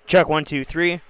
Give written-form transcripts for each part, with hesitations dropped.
Check 1, 2, 3.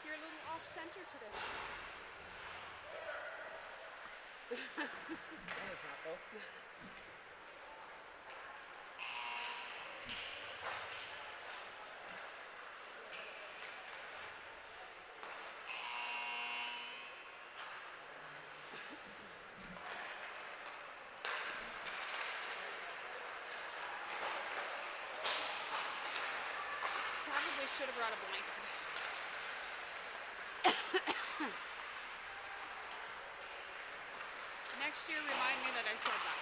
You're a little off-center today. No, it's not, though. Probably should have brought a blanket. Next year, remind me that I said that.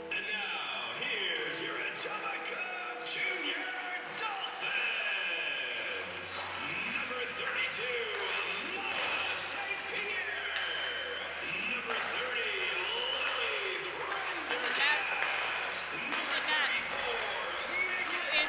And now, here's your Etobicoke Junior Dolphins. Number 32, Maya St. Pierre. Number 30, Lily Prendergast. Number 34, Megan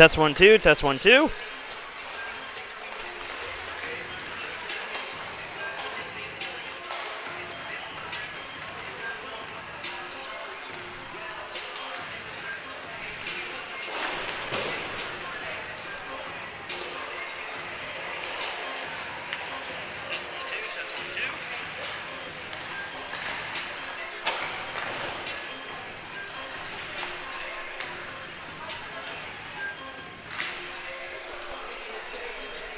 Test 1, 2, test 1, 2.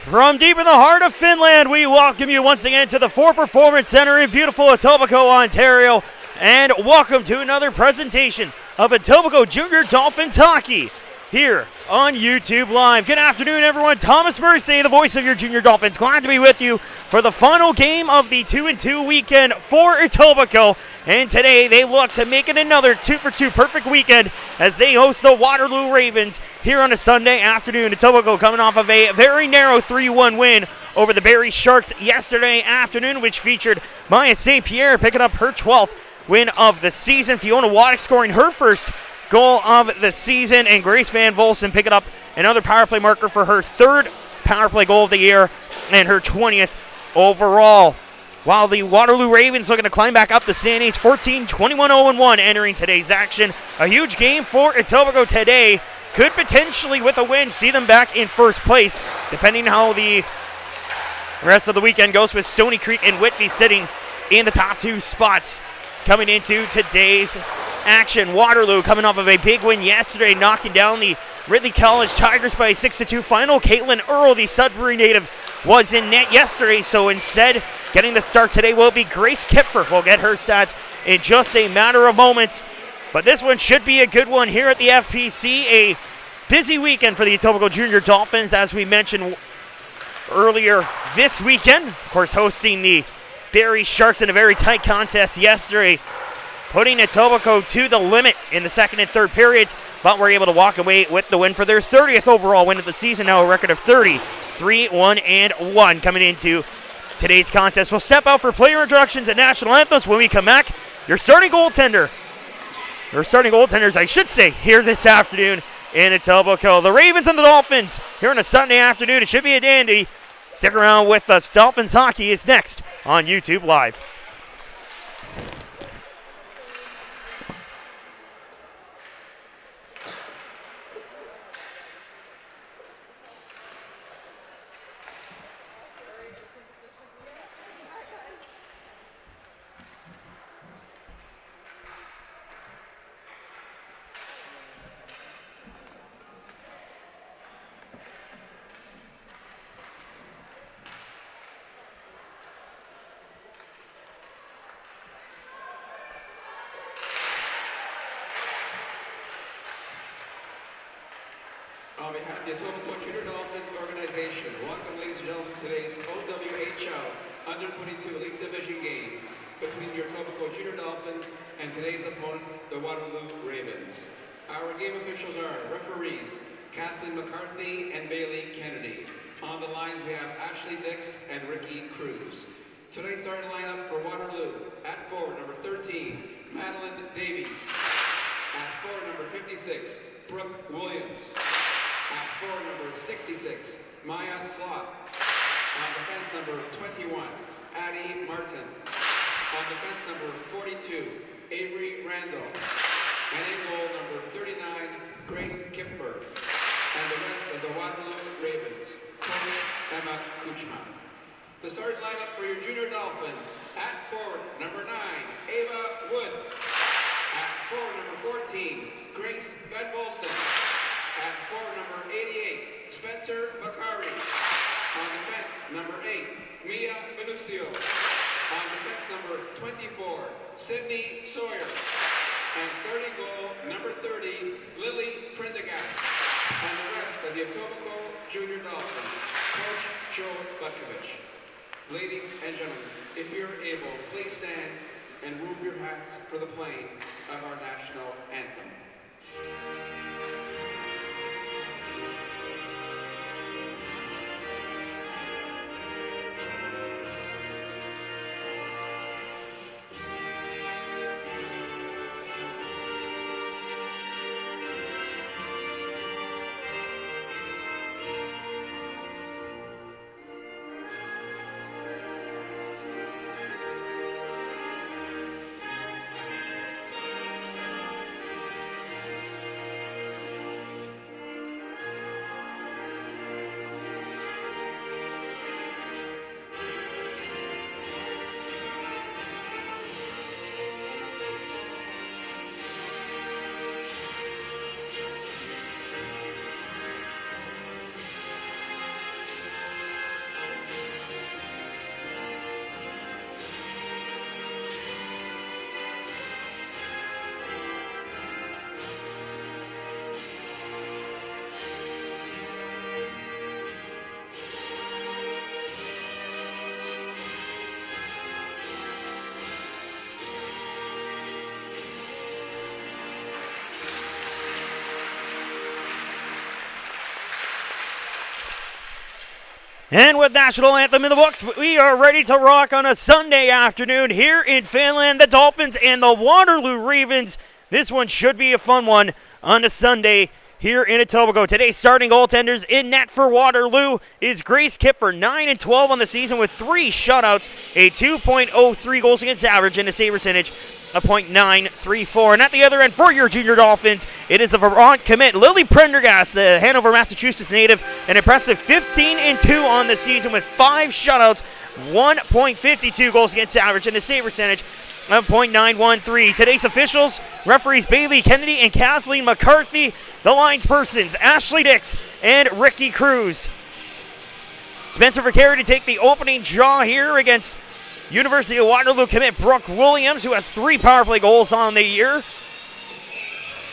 From deep in the heart of Finland, we welcome you once again to the Ford Performance Center in beautiful Etobicoke, Ontario, and welcome to another presentation of Etobicoke Junior Dolphins hockey here on YouTube Live. Good afternoon, everyone. Thomas Mercier, the voice of your Junior Dolphins. Glad to be with you for the final game of the 2-2 weekend for Etobicoke. And today they look to make it another 2-for-2 perfect weekend as they host the Waterloo Ravens here on a Sunday afternoon. Etobicoke coming off of a very narrow 3-1 win over the Barrie Sharks yesterday afternoon, which featured Maya St. Pierre picking up her 12th win of the season. Fiona Waddick scoring her first goal of the season, and Grace Van Volsen picking up another power play marker for her third power play goal of the year and her 20th overall. While the Waterloo Ravens looking to climb back up the standings, 14-21-0-1 entering today's action. A huge game for Etobicoke today. Could potentially, with a win, see them back in first place, depending how the rest of the weekend goes, with Stony Creek and Whitby sitting in the top two spots. Coming into today's action, Waterloo coming off of a big win yesterday, knocking down the Ridley College Tigers by a 6-2 final. Caitlin Earl, the Sudbury native, was in net yesterday, so instead getting the start today will be Grace Kipfer. We'll get her stats in just a matter of moments. But this one should be a good one here at the FPC. A busy weekend for the Etobicoke Junior Dolphins, as we mentioned earlier this weekend. Of course, hosting the Barrie Sharks in a very tight contest yesterday, putting Etobicoke to the limit in the second and third periods, but were able to walk away with the win for their 30th overall win of the season, now a record of 30-3-1-1 coming into today's contest. We'll step out for player introductions and national anthems. When we come back, your starting goaltenders, I should say, here this afternoon in Etobicoke. The Ravens and the Dolphins here on a Sunday afternoon. It should be a dandy. Stick around with us. Dolphins hockey is next on YouTube Live. On behalf of the Etobicoke Junior Dolphins organization, welcome, ladies and gentlemen, to today's OWHL Under-22 League Division game between your Etobicoke Junior Dolphins and today's opponent, the Waterloo Ravens. Our game officials are referees Kathleen McCarthy and Bailey Kennedy. On the lines, we have Ashley Dix and Ricky Cruz. Today's starting lineup for Waterloo: at forward, number 13, Madeline Davies. At forward, number 56, Brooke Williams. At forward, number 66, Maya Slot. On defense, number 21, Addie Martin. On defense, number 42, Avery Randall. And in goal, number 39, Grace Kipfer. And the rest of the Waterloo Ravens, Tony Emma Kuchman. The starting lineup for your Junior Dolphins: at forward, number 9, Ava Wood. At forward, number 14, Grace Van Volsen. At forward, number 88, Spencer Macari. On defense, number 8, Mia Venucio. On defense, number 24, Sydney Sawyer. And starting goal, number 30, Lily Prendergast. And the rest of the Etobicoke Junior Dolphins, Coach Joe Butkovich. Ladies and gentlemen, if you're able, please stand and move your hats for the playing of our national anthem. And with National Anthem in the books, we are ready to rock on a Sunday afternoon here in Finland. The Dolphins and the Waterloo Ravens. This one should be a fun one on a Sunday here in Etobicoke. Today's starting goaltenders in net for Waterloo is Grace Kipfer, 9-12 on the season with 3 shutouts, a 2.03 goals against average, and a save percentage of .934. And at the other end for your junior Dolphins, it is a Vermont commit, Lily Prendergast, the Hanover, Massachusetts native, an impressive 15-2 on the season with 5 shutouts, 1.52 goals against average, and a save percentage of .913. Today's officials, referees Bailey Kennedy and Kathleen McCarthy. The lines persons, Ashley Dix and Ricky Cruz. Spencer Vercari to take the opening draw here against University of Waterloo commit Brooke Williams, who has 3 power play goals on the year,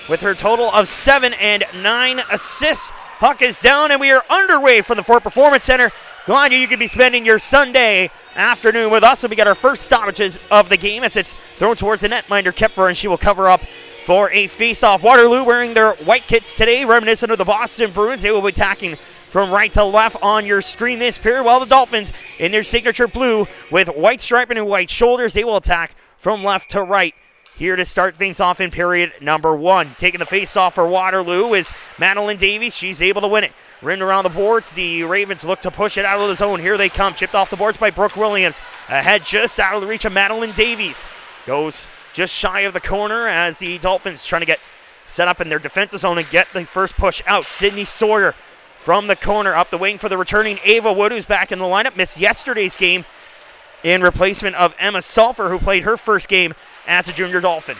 with her total of 7 and 9 assists. Puck is down, and we are underway for the Fort Performance Center. Glad you could be spending your Sunday afternoon with us. And we got our first stoppages of the game as it's thrown towards the netminder Kepfer, and she will cover up for a face-off. Waterloo wearing their white kits today, reminiscent of the Boston Bruins. They will be attacking from right to left on your screen this period, while the Dolphins in their signature blue with white striping and white shoulders, they will attack from left to right. Here to start things off in period number 1. Taking the face-off for Waterloo is Madeline Davies. She's able to win it. Rimmed around the boards. The Ravens look to push it out of the zone. Here they come. Chipped off the boards by Brooke Williams. Ahead just out of the reach of Madeline Davies. Goes just shy of the corner as the Dolphins trying to get set up in their defensive zone and get the first push out. Sydney Sawyer from the corner up the wing for the returning Ava Wood, who's back in the lineup. Missed yesterday's game in replacement of Emma Sulphur, who played her first game as a junior Dolphin.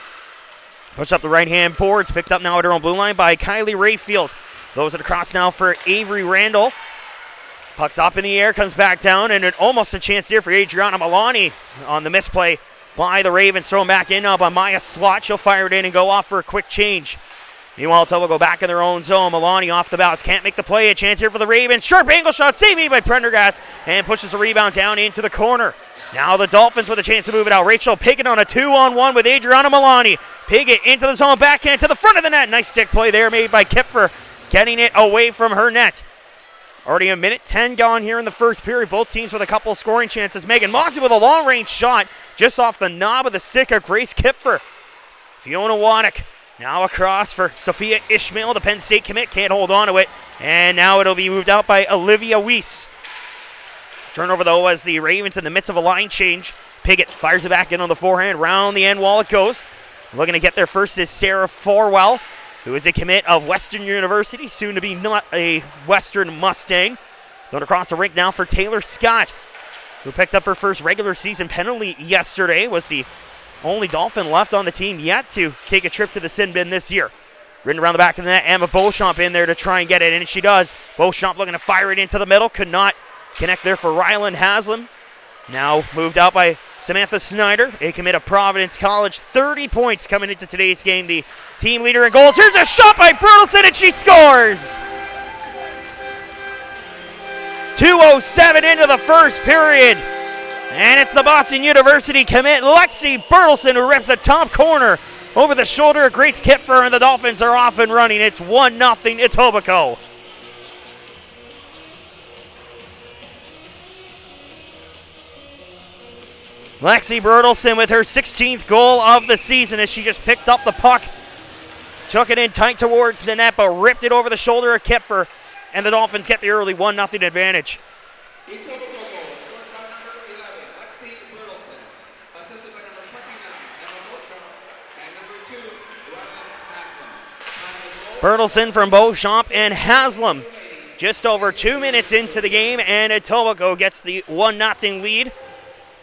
Push up the right-hand boards, picked up now at her own blue line by Kylie Rayfield. Throws it across now for Avery Randall. Puck's up in the air, comes back down, and almost a chance here for Adriana Milani on the misplay by the Ravens. Thrown back in now by Maya Slot. She'll fire it in and go off for a quick change. Meanwhile, Etobicoke go back in their own zone. Milani off the bounce, can't make the play. A chance here for the Ravens. Sharp angle shot, saved made by Prendergast, and pushes the rebound down into the corner. Now the Dolphins with a chance to move it out. Rachel Piggott on a 2-on-1 with Adriana Milani. Piggott into the zone, backhand to the front of the net. Nice stick play there made by Kipfer, getting it away from her net. Already a minute 10 gone here in the first period. Both teams with a couple of scoring chances. Megan Mossy with a long-range shot just off the knob of the stick of Grace Kipfer. Fiona Waddick now across for Sophia Ishmael, the Penn State commit. Can't hold on to it. And now it'll be moved out by Olivia Weiss. Turnover, though, as the Ravens in the midst of a line change. Piggott fires it back in on the forehand. Round the end wall it goes. Looking to get there first is Sarah Forwell, who is a commit of Western University, soon to be not a Western Mustang. Thrown across the rink now for Taylor Scott, who picked up her first regular season penalty yesterday. Was the only Dolphin left on the team yet to take a trip to the sin bin this year. Ridden around the back of the net, Emma Beauchamp in there to try and get it, and she does. Beauchamp looking to fire it into the middle, could not connect there for Ryland Haslam. Now moved out by Samantha Snyder, a commit of Providence College. 30 points coming into today's game. The team leader in goals. Here's a shot by Bertelson, and she scores! 2:07 into the first period. And it's the Boston University commit, Lexi Bertelson, who rips a top corner over the shoulder of Grace Kipfer, and the Dolphins are off and running. It's 1-0 Etobicoke. Lexi Bertelson with her 16th goal of the season as she just picked up the puck, took it in tight towards the net, but ripped it over the shoulder of Kipfer, and the Dolphins get the early 1-0 advantage. Etobicoke, scored by number 11, Lexi Bertelson, assisted by number 29, Emma Beauchamp, and number 2, Ryland Haslam. Bertelson from Beauchamp and Haslam. Just over 2 minutes into the game, and Etobicoke gets the 1-0 lead.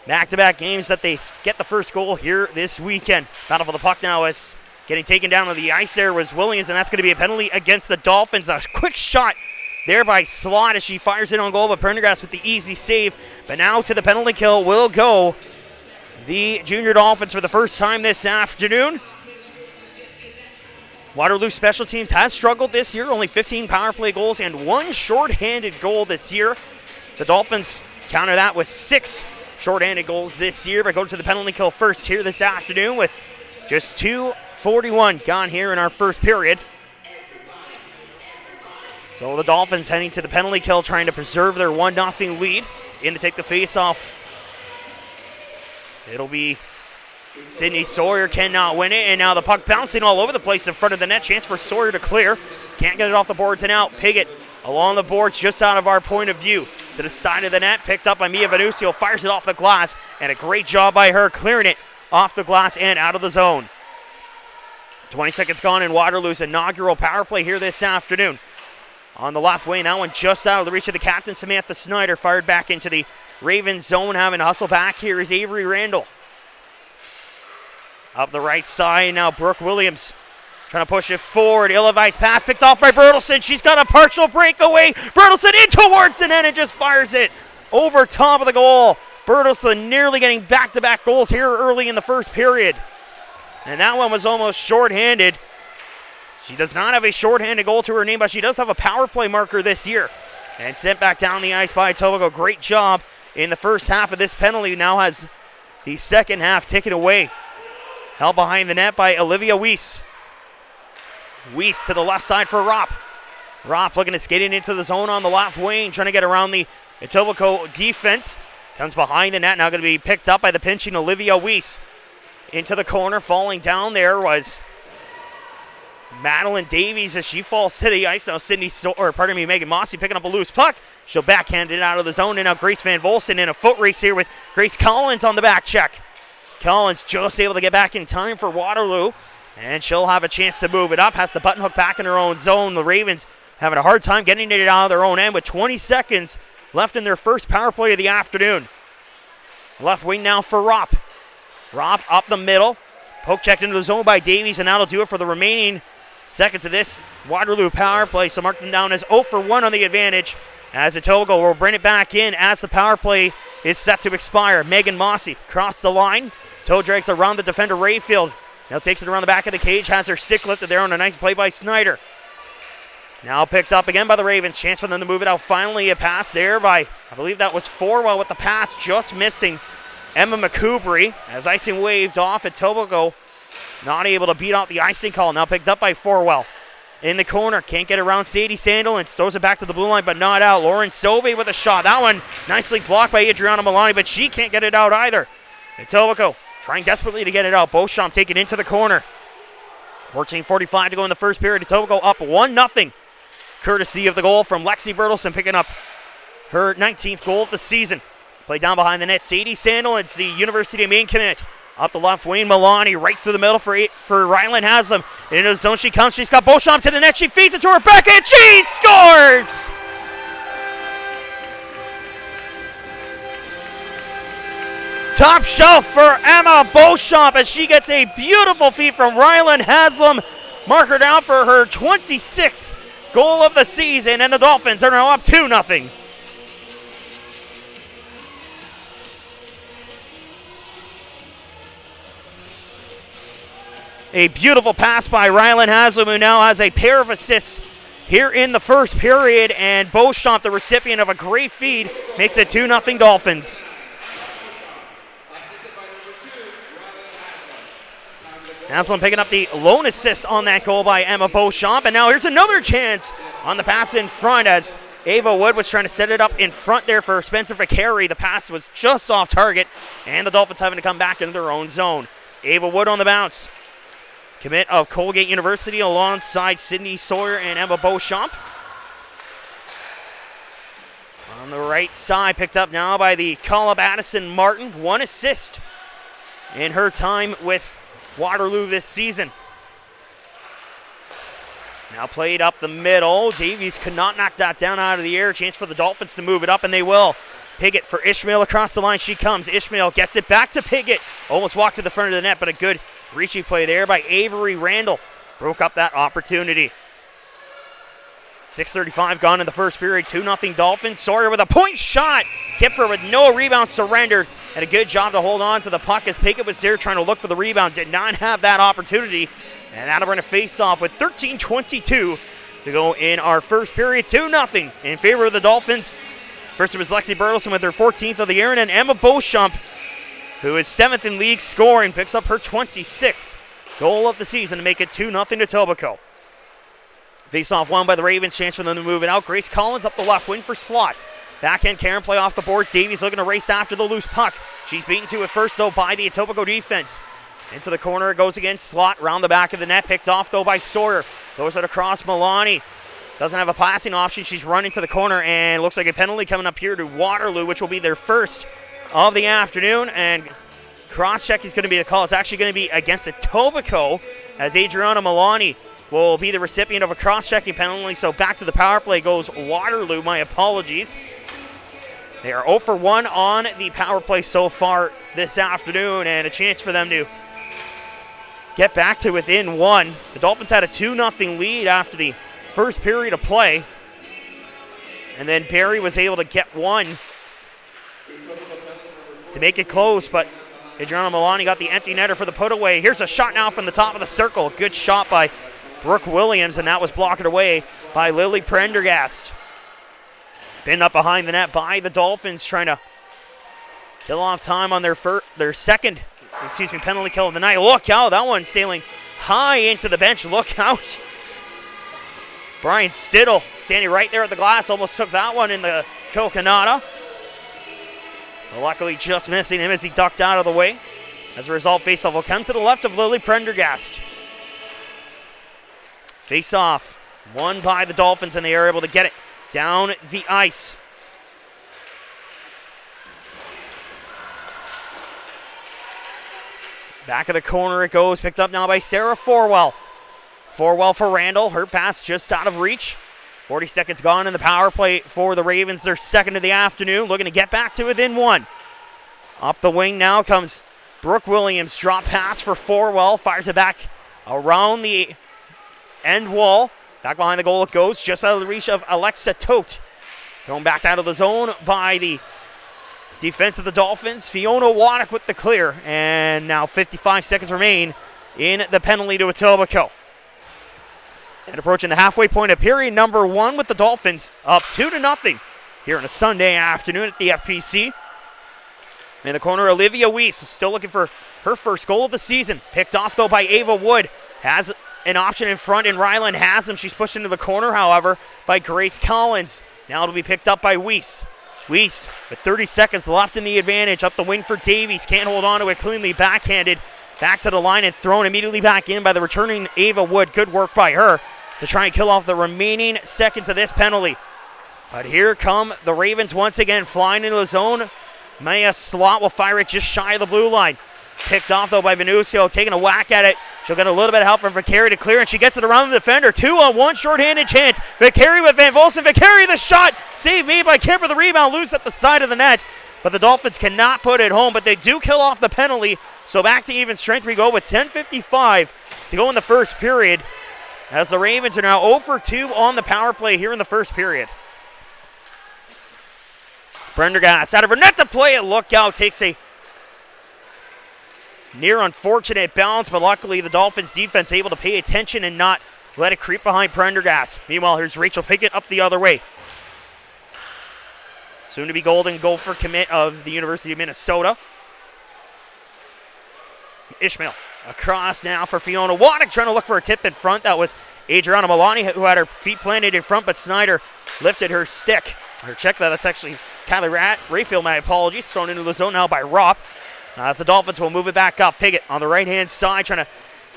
Back-to-back games that they get the first goal here this weekend. Battle for the puck now is getting taken down on the ice there was Williams, and that's going to be a penalty against the Dolphins. A quick shot there by Slot as she fires it on goal, but Prendergast with the easy save. But now to the penalty kill will go the junior Dolphins for the first time this afternoon. Waterloo Special Teams has struggled this year, only 15 power play goals and 1 shorthanded goal this year. The Dolphins counter that with 6 shorthanded goals this year, but go to the penalty kill first here this afternoon with just 2:41 gone here in our first period. So the Dolphins heading to the penalty kill, trying to preserve their 1-0 lead. In to take the face-off. It'll be Sydney Sawyer, cannot win it, and now the puck bouncing all over the place in front of the net. Chance for Sawyer to clear. Can't get it off the boards and out. Piggott along the boards, just out of our point of view. To the side of the net, picked up by Mia Venucio, fires it off the glass, and a great job by her clearing it off the glass and out of the zone. 20 seconds gone in Waterloo's inaugural power play here this afternoon. On the left wing, that one just out of the reach of the captain, Samantha Snyder, fired back into the Ravens zone, having to hustle back here is Avery Randall. Up the right side now, Brooke Williams trying to push it forward. Ill-advised pass picked off by Bertelson. She's got a partial breakaway. Bertelson in towards the net and just fires it over top of the goal. Bertelson nearly getting back-to-back goals here early in the first period. And that one was almost shorthanded. She does not have a shorthanded goal to her name, but she does have a power play marker this year. And sent back down the ice by Etobicoke. Great job in the first half of this penalty. Now has the second half taken away. Held behind the net by Olivia Weiss. Weiss to the left side for Ropp. Ropp looking to skate into the zone on the left wing, trying to get around the Etobicoke defense. Comes behind the net, now going to be picked up by the pinching Olivia Weiss. Into the corner, falling down there was Madeline Davies as she falls to the ice. Now Megan Mossy picking up a loose puck. She'll backhand it out of the zone, and now Grace Van Volsen in a foot race here with Grace Collins on the back check. Collins just able to get back in time for Waterloo, and she'll have a chance to move it up. Has the button hook back in her own zone. The Ravens having a hard time getting it out of their own end with 20 seconds left in their first power play of the afternoon. Left wing now for Ropp. Ropp up the middle. Poke checked into the zone by Davies, and that'll do it for the remaining seconds of this Waterloo power play. So mark them down as 0 for 1 on the advantage, as Etobicoke will bring it back in as the power play is set to expire. Megan Mossy across the line. Toe drags around the defender Rayfield. Now takes it around the back of the cage, has her stick lifted there on a nice play by Snyder. Now picked up again by the Ravens. Chance for them to move it out. Finally a pass there by, I believe that was Forwell with the pass, just missing Emma McCoubry as icing waved off. Etobicoke not able to beat out the icing call. Now picked up by Forwell. In the corner, can't get around Sadie Sandel and throws it back to the blue line, but not out. Lauren Sovey with a shot. That one nicely blocked by Adriana Milani, but she can't get it out either. Etobicoke trying desperately to get it out. Beauchamp taking into the corner. 14:45 to go in the first period. Etobicoke up 1-0. Courtesy of the goal from Lexi Bertelson, picking up her 19th goal of the season. Play down behind the net. Sadie Sandel, it's the University of Maine commit. Up the left wing, Milani right through the middle for Ryland Haslam. Into the zone she comes. She's got Beauchamp to the net. She feeds it to Rebecca, and she scores! Top shelf for Emma Beauchamp as she gets a beautiful feed from Ryland Haslam. Marker down for her 26th goal of the season, and the Dolphins are now up 2-0. A beautiful pass by Ryland Haslam, who now has a pair of assists here in the first period, and Beauchamp, the recipient of a great feed, makes it 2-0 Dolphins. Haslam picking up the lone assist on that goal by Emma Beauchamp, and now here's another chance on the pass in front as Ava Wood was trying to set it up in front there for Spencer Vicari. The pass was just off target, and the Dolphins having to come back into their own zone. Ava Wood on the bounce. Commit of Colgate University alongside Sydney Sawyer and Emma Beauchamp. On the right side, picked up now by the Caleb Addison Martin. 1 assist in her time with Waterloo this season. Now played up the middle. Davies could not knock that down out of the air. Chance for the Dolphins to move it up, and they will. Piggott for Ishmael across the line. She comes. Ishmael gets it back to Piggott. Almost walked to the front of the net, but a good reaching play there by Avery Randall. Broke up that opportunity. 6:35 gone in the first period. 2-0 Dolphins. Sawyer with a point shot. Kipfer with no rebound, surrendered. And a good job to hold on to the puck as Piggott was there trying to look for the rebound. Did not have that opportunity. And that'll run a face-off with 13:22 to go in our first period. 2-0 in favor of the Dolphins. First it was Lexi Bertelson with her 14th of the year, and then Emma Beauchamp, who is 7th in league scoring, picks up her 26th goal of the season to make it 2-0 Etobicoke. Face-off won by the Ravens. Chance for them to move it out. Grace Collins up the left wing for Slot. Backhand Karen play off the boards. Davies looking to race after the loose puck. She's beaten to it first, though, by the Etobicoke defense. Into the corner it goes again. Slot round the back of the net. Picked off, though, by Sawyer. Throws it across Milani. Doesn't have a passing option. She's running to the corner, and looks like a penalty coming up here to Waterloo, which will be their first of the afternoon. And cross-check is going to be the call. It's actually going to be against Etobicoke, as Adriana Milani will be the recipient of a cross-checking penalty. So back to the power play goes Waterloo. My apologies. They are 0 for 1 on the power play so far this afternoon, and a chance for them to get back to within one. The Dolphins had a 2-0 lead after the first period of play, and then Barry was able to get one to make it close, but Adriana Milani got the empty netter for the put away. Here's a shot now from the top of the circle. Good shot by Brooke Williams, and that was blocked away by Lily Prendergast. Pinned up behind the net by the Dolphins, trying to kill off time on their second penalty kill of the night. Look out, that one sailing high into the bench. Look out. Brian Stittle standing right there at the glass, almost took that one in the coconata. But luckily just missing him as he ducked out of the way. As a result, faceoff will come to the left of Lily Prendergast. Face-off won by the Dolphins, and they are able to get it down the ice. Back of the corner it goes, picked up now by Sarah Forwell. Forwell for Randall, her pass just out of reach. 40 seconds gone in the power play for the Ravens, their second of the afternoon, looking to get back to within one. Up the wing now comes Brooke Williams, drop pass for Forwell, fires it back around the end wall. Back behind the goal it goes, just out of the reach of Alexa Tote. Thrown back out of the zone by the defense of the Dolphins. Fiona Waddick with the clear, and now 55 seconds remain in the penalty to Etobicoke. And approaching the halfway point of period number one with the Dolphins up 2-0 here on a Sunday afternoon at the FPC. In the corner, Olivia Weiss is still looking for her first goal of the season. Picked off, though, by Ava Wood. Has an option in front, and Ryland has him. She's pushed into the corner, however, by Grace Collins. Now it'll be picked up by Weiss. Weiss, with 30 seconds left in the advantage, up the wing for Davies. Can't hold on to it cleanly, backhanded. Back to the line and thrown immediately back in by the returning Ava Wood. Good work by her to try and kill off the remaining seconds of this penalty. But here come the Ravens once again, flying into the zone. Maya Slot will fire it just shy of the blue line. Picked off, though, by Venucio, taking a whack at it. She'll get a little bit of help from Vicari to clear, and she gets it around the defender. 2-on-1, shorthanded chance. Vicari with Van Volsen. Vicari the shot. Saved made by Kemper. The rebound loose at the side of the net. But the Dolphins cannot put it home, but they do kill off the penalty. So back to even strength we go with 10:55 to go in the first period, as the Ravens are now 0 for 2 on the power play here in the first period. Prendergast out of her net to play it. Look out, takes a near unfortunate bounce, but luckily the Dolphins defense able to pay attention and not let it creep behind Prendergast. Meanwhile, here's Rachel Pickett up the other way. Soon to be Golden Gopher commit of the University of Minnesota. Ishmael across now for Fiona Waddick, trying to look for a tip in front. That was Adriana Milani, who had her feet planted in front, but Snyder lifted her stick. Or check that, that's actually Kylie Rayfield, my apologies, thrown into the zone now by Ropp. As the Dolphins will move it back up. Piggott on the right-hand side, trying to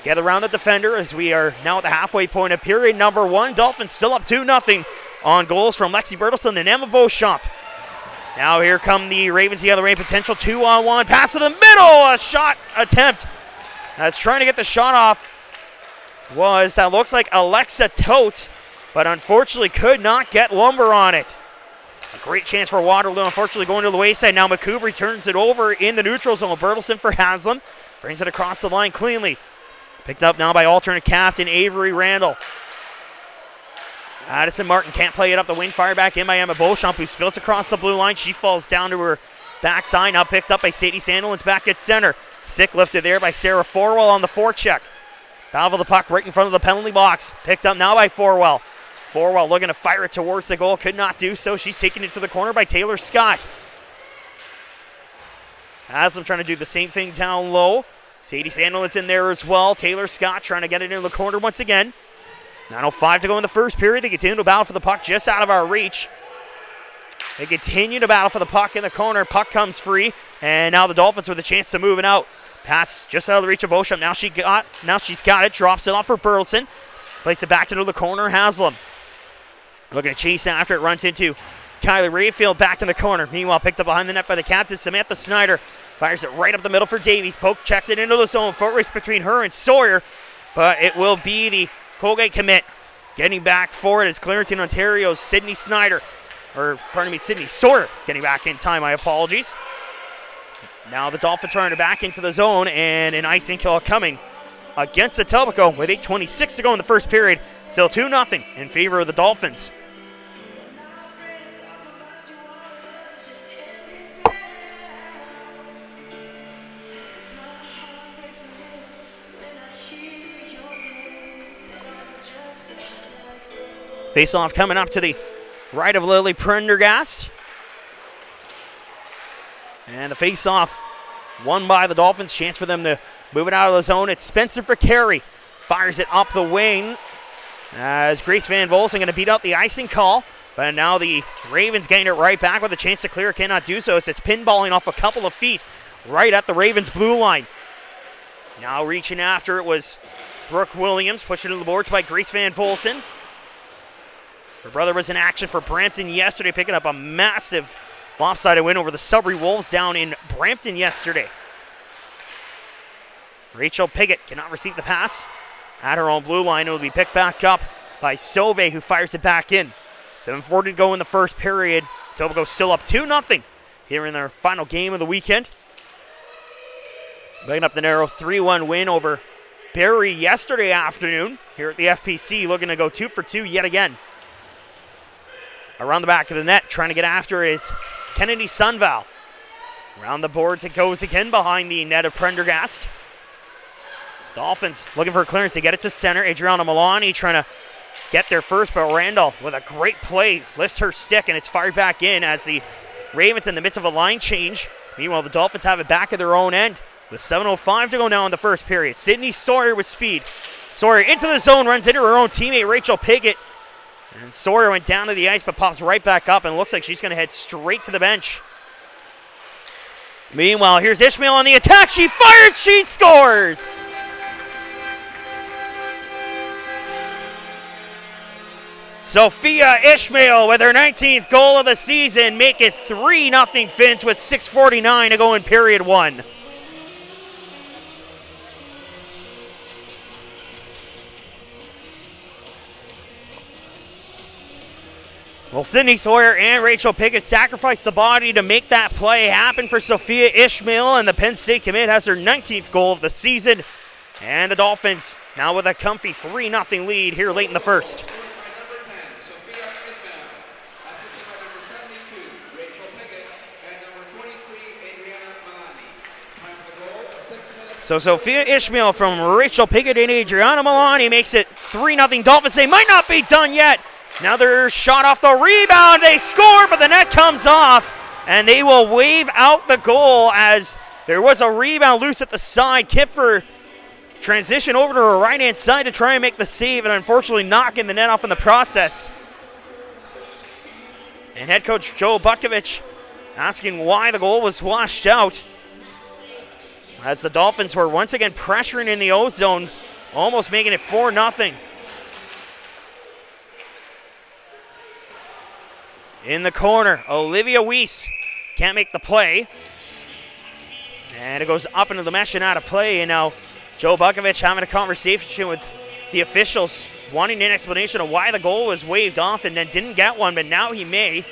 get around the defender as we are now at the halfway point of period number one. Dolphins still up 2-0 on goals from Lexi Bertelson and Emma Beauchamp. Now here come the Ravens the other way, potential 2-on-1. Pass to the middle, a shot attempt. As trying to get the shot off was, that looks like Alexa Tote, but unfortunately could not get Lumber on it. A great chance for Waterloo, unfortunately going to the wayside. Now McCoubry turns it over in the neutral zone. Bertelson for Haslam. Brings it across the line cleanly. Picked up now by alternate captain Avery Randall. Addison Martin can't play it up the wing. Fire back in by Emma Beauchamp, who spills across the blue line. She falls down to her backside. Now picked up by Sadie Sandilands back at center. Sick lifted there by Sarah Forwell on the forecheck. Battle for the puck right in front of the penalty box. Picked up now by Forwell. Forwell looking to fire it towards the goal. Could not do so. She's taken it to the corner by Taylor Scott. Haslam trying to do the same thing down low. Sadie Sandilands in there as well. Taylor Scott trying to get it into the corner once again. 9:05 to go in the first period. They continue to battle for the puck just out of our reach. They continue to battle for the puck in the corner. Puck comes free, and now the Dolphins with a chance to move it out. Pass just out of the reach of Beauchamp. Now she's got it. Drops it off for Burleson. Plays it back into the corner. Haslam looking to chase after it. Runs into Kylie Rayfield back in the corner. Meanwhile, picked up behind the net by the captain, Samantha Snyder. Fires it right up the middle for Davies. Poke checks it into the zone. Foot race between her and Sawyer. But it will be the Colgate commit. Getting back for it is Clarington, Ontario's Sydney Sawyer getting back in time. My apologies. Now the Dolphins are back into the zone, and an icing kill coming against Etobicoke with 8:26 to go in the first period. Still 2-0 in favor of the Dolphins. Face-off coming up to the right of Lily Prendergast. And the face-off won by the Dolphins. Chance for them to move it out of the zone. It's Spencer for Carey. Fires it up the wing as Grace Van Volsen going to beat out the icing call. But now the Ravens getting it right back with a chance to clear. Cannot do so as it's pinballing off a couple of feet right at the Ravens' blue line. Now reaching after it was Brooke Williams. Pushed it to the boards by Grace Van Volsen. Her brother was in action for Brampton yesterday, picking up a massive lopsided win over the Sudbury Wolves down in Brampton yesterday. Rachel Piggott cannot receive the pass at her own blue line. It will be picked back up by Sauve, who fires it back in. 7:40 to go in the first period. Etobicoke still up 2-0 here in their final game of the weekend. Picking up the narrow 3-1 win over Barrie yesterday afternoon here at the FPC, looking to go 2 for 2 yet again. Around the back of the net, trying to get after is Kennedy Sunval. Around the boards it goes again behind the net of Prendergast. Dolphins looking for a clearance to get it to center. Adriana Milani trying to get there first, but Randall with a great play lifts her stick, and it's fired back in as the Ravens in the midst of a line change. Meanwhile, the Dolphins have it back at their own end with 7:05 to go now in the first period. Sydney Sawyer with speed. Sawyer into the zone, runs into her own teammate Rachel Piggott. And Sawyer went down to the ice but pops right back up, and looks like she's going to head straight to the bench. Meanwhile, here's Ishmael on the attack. She fires, she scores! Sophia Ishmael with her 19th goal of the season, make it 3-0 Finns with 6:49 to go in period one. Well, Sydney Sawyer and Rachel Piggott sacrificed the body to make that play happen for Sophia Ishmael, and the Penn State commit has her 19th goal of the season. And the Dolphins now with a comfy 3-0 lead here late in the first. So Sophia Ishmael from Rachel Piggott and Adriana Milani makes it 3-0 Dolphins. They might not be done yet. Now they're shot off the rebound. They score, but the net comes off, and they will wave out the goal as there was a rebound loose at the side. Kipfer transition over to her right-hand side to try and make the save, and unfortunately knocking the net off in the process. And head coach Joe Butkovich asking why the goal was washed out, as the Dolphins were once again pressuring in the O-zone, almost making it 4-0. In the corner, Olivia Weiss can't make the play. And it goes up into the mesh and out of play. And now Joe Butkovich having a conversation with the officials, wanting an explanation of why the goal was waved off and then didn't get one, but now he may.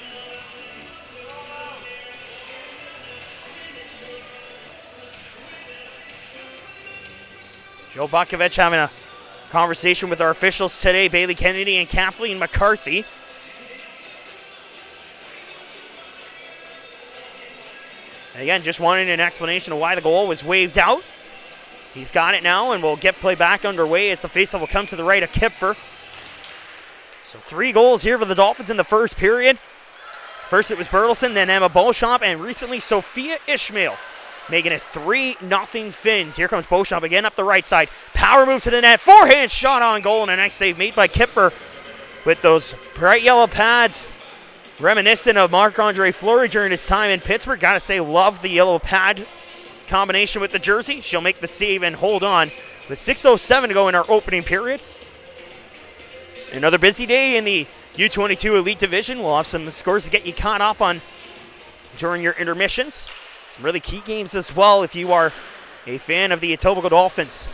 Joe Butkovich having a conversation with our officials today, Bailey Kennedy and Kathleen McCarthy. And again, just wanting an explanation of why the goal was waved out. He's got it now, and we'll get play back underway as the faceoff will come to the right of Kipfer. So 3 goals here for the Dolphins in the first period. First it was Bertelson, then Emma Beauchamp, and recently Sophia Ishmael making it 3-0 Finns. Here comes Beauchamp again up the right side. Power move to the net. Forehand shot on goal, and a nice save made by Kipfer with those bright yellow pads. Reminiscent of Marc-Andre Fleury during his time in Pittsburgh. Gotta say, love the yellow pad combination with the jersey. She'll make the save and hold on with 6:07 to go in our opening period. Another busy day in the U22 Elite Division. We'll have some scores to get you caught up on during your intermissions. Some really key games as well if you are a fan of the Etobicoke Dolphins.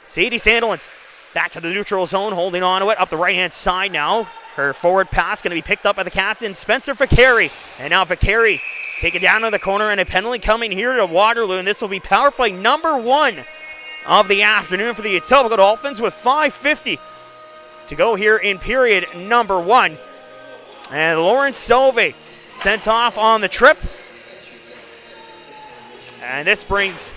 Sadie Sandilands back to the neutral zone, holding on to it up the right-hand side now. Her forward pass going to be picked up by the captain, Spencer Vicari. And now Vicari taken down to the corner, and a penalty coming here to Waterloo. And this will be power play number 1 of the afternoon for the Etobicoke Dolphins with 5:50 to go here in period number 1. And Lauren Silve sent off on the trip. And this brings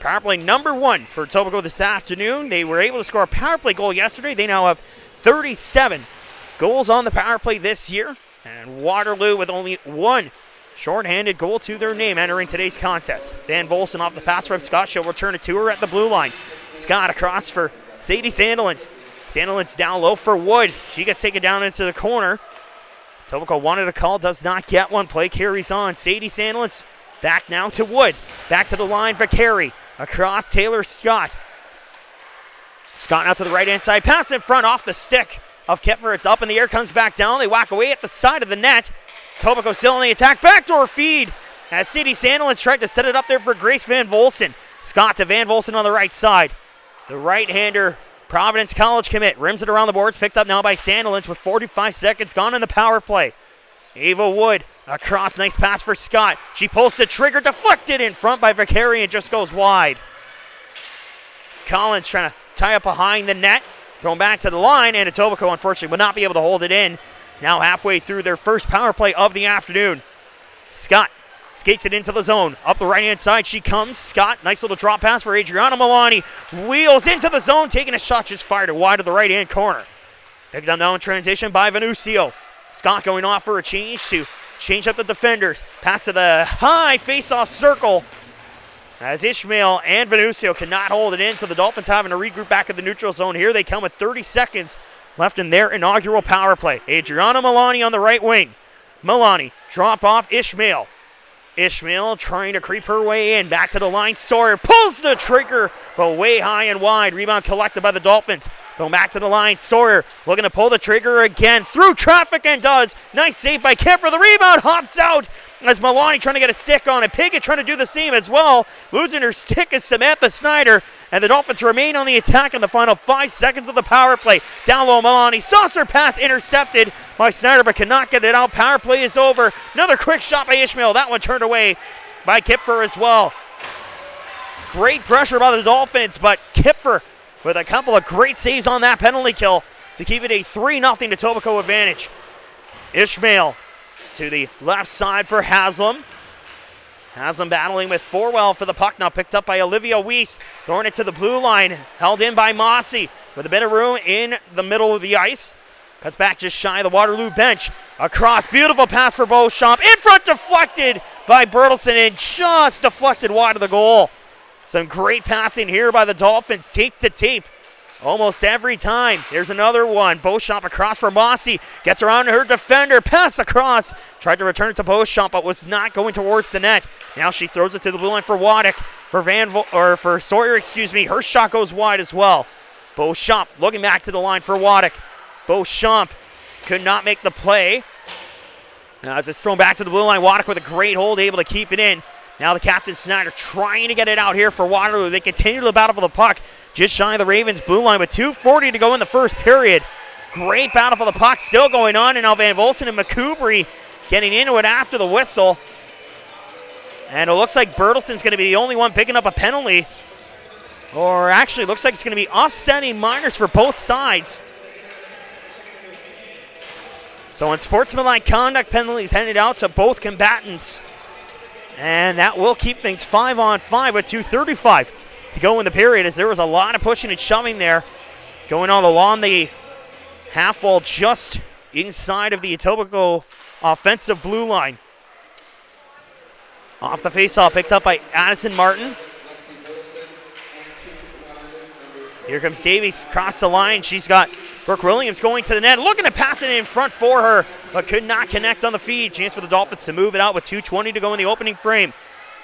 power play number 1 for Etobicoke this afternoon. They were able to score a power play goal yesterday. They now have 37 goals on the power play this year. And Waterloo with only 1 shorthanded goal to their name entering today's contest. Van Volson off the pass from Scott. She'll return it to her at the blue line. Scott across for Sadie Sandilands. Sandilands down low for Wood. She gets taken down into the corner. Etobicoke wanted a call, does not get one. Play carries on. Sadie Sandilands back now to Wood. Back to the line for Carey. Across Taylor Scott. Scott out to the right-hand side. Pass in front off the stick of Kipfer. It's up in the air, comes back down. They whack away at the side of the net. Etobicoke still in the attack. Backdoor feed as Sadie Sandilands tried to set it up there for Grace Van Volson. Scott to Van Volson on the right side. The right-hander, Providence College commit, rims it around the boards, picked up now by Sandilands with 45 seconds gone in the power play. Ava Wood across, nice pass for Scott. She pulls the trigger, deflected in front by Vicari and just goes wide. Collins trying to tie up behind the net, thrown back to the line, and Etobicoke unfortunately would not be able to hold it in. Now halfway through their first power play of the afternoon. Scott skates it into the zone. Up the right-hand side she comes. Scott, nice little drop pass for Adriana Milani. Wheels into the zone, taking a shot, just fired it wide of the right-hand corner. Picked up now in transition by Venucio. Scott going off for a change to change up the defenders. Pass to the high face-off circle as Ishmael and Venucio cannot hold it in, so the Dolphins having to regroup back at the neutral zone. Here they come with 30 seconds left in their inaugural power play. Adriana Milani on the right wing. Milani, drop off Ishmael. Ishmael trying to creep her way in. Back to the line. Sawyer pulls the trigger, but way high and wide. Rebound collected by the Dolphins. Going back to the line. Sawyer looking to pull the trigger again. Through traffic and does. Nice save by Kipper. The rebound hops out as Milani trying to get a stick on it. Piggott trying to do the same as well. Losing her stick is Samantha Snyder. And the Dolphins remain on the attack in the final 5 seconds of the power play. Down low, Milani. Saucer pass intercepted by Snyder, but cannot get it out. Power play is over. Another quick shot by Ishmael. That one turned away by Kipfer as well. Great pressure by the Dolphins, but Kipfer with a couple of great saves on that penalty kill to keep it a 3-0 Etobicoke advantage. Ishmael to the left side for Haslam. Haslam battling with Forwell for the puck, now picked up by Olivia Weiss. Throwing it to the blue line, held in by Mossy with a bit of room in the middle of the ice. Cuts back just shy of the Waterloo bench. Across, beautiful pass for Beauchamp. In front, deflected by Bertelson and just deflected wide of the goal. Some great passing here by the Dolphins, tape to tape. Almost every time. There's another one. Beauchamp across for Mossy. Gets around her defender. Pass across. Tried to return it to Beauchamp, but was not going towards the net. Now she throws it to the blue line for Waddick. For Sawyer, Her shot goes wide as well. Beauchamp looking back to the line for Waddick. Beauchamp could not make the play. Now as it's thrown back to the blue line, Waddick with a great hold, able to keep it in. Now the captain Snyder trying to get it out here for Waterloo. They continue to battle for the puck. Just shy of the Ravens blue line with 2:40 to go in the first period. Great battle for the puck still going on. And now Van Volson and McCoubry getting into it after the whistle. And it looks like Bertelson's going to be the only one picking up a penalty. Or actually, looks like it's going to be offsetting minors for both sides. So unsportsmanlike conduct penalties handed out to both combatants. And that will keep things 5-on-5 with 2:35 to go in the period, as there was a lot of pushing and shoving there going on along the half wall just inside of the Etobicoke offensive blue line. Off the faceoff, picked up by Addison Martin. Here comes Davies across the line. She's got Brooke Williams going to the net, looking to pass it in front for her, but could not connect on the feed. Chance for the Dolphins to move it out with 2:20 to go in the opening frame.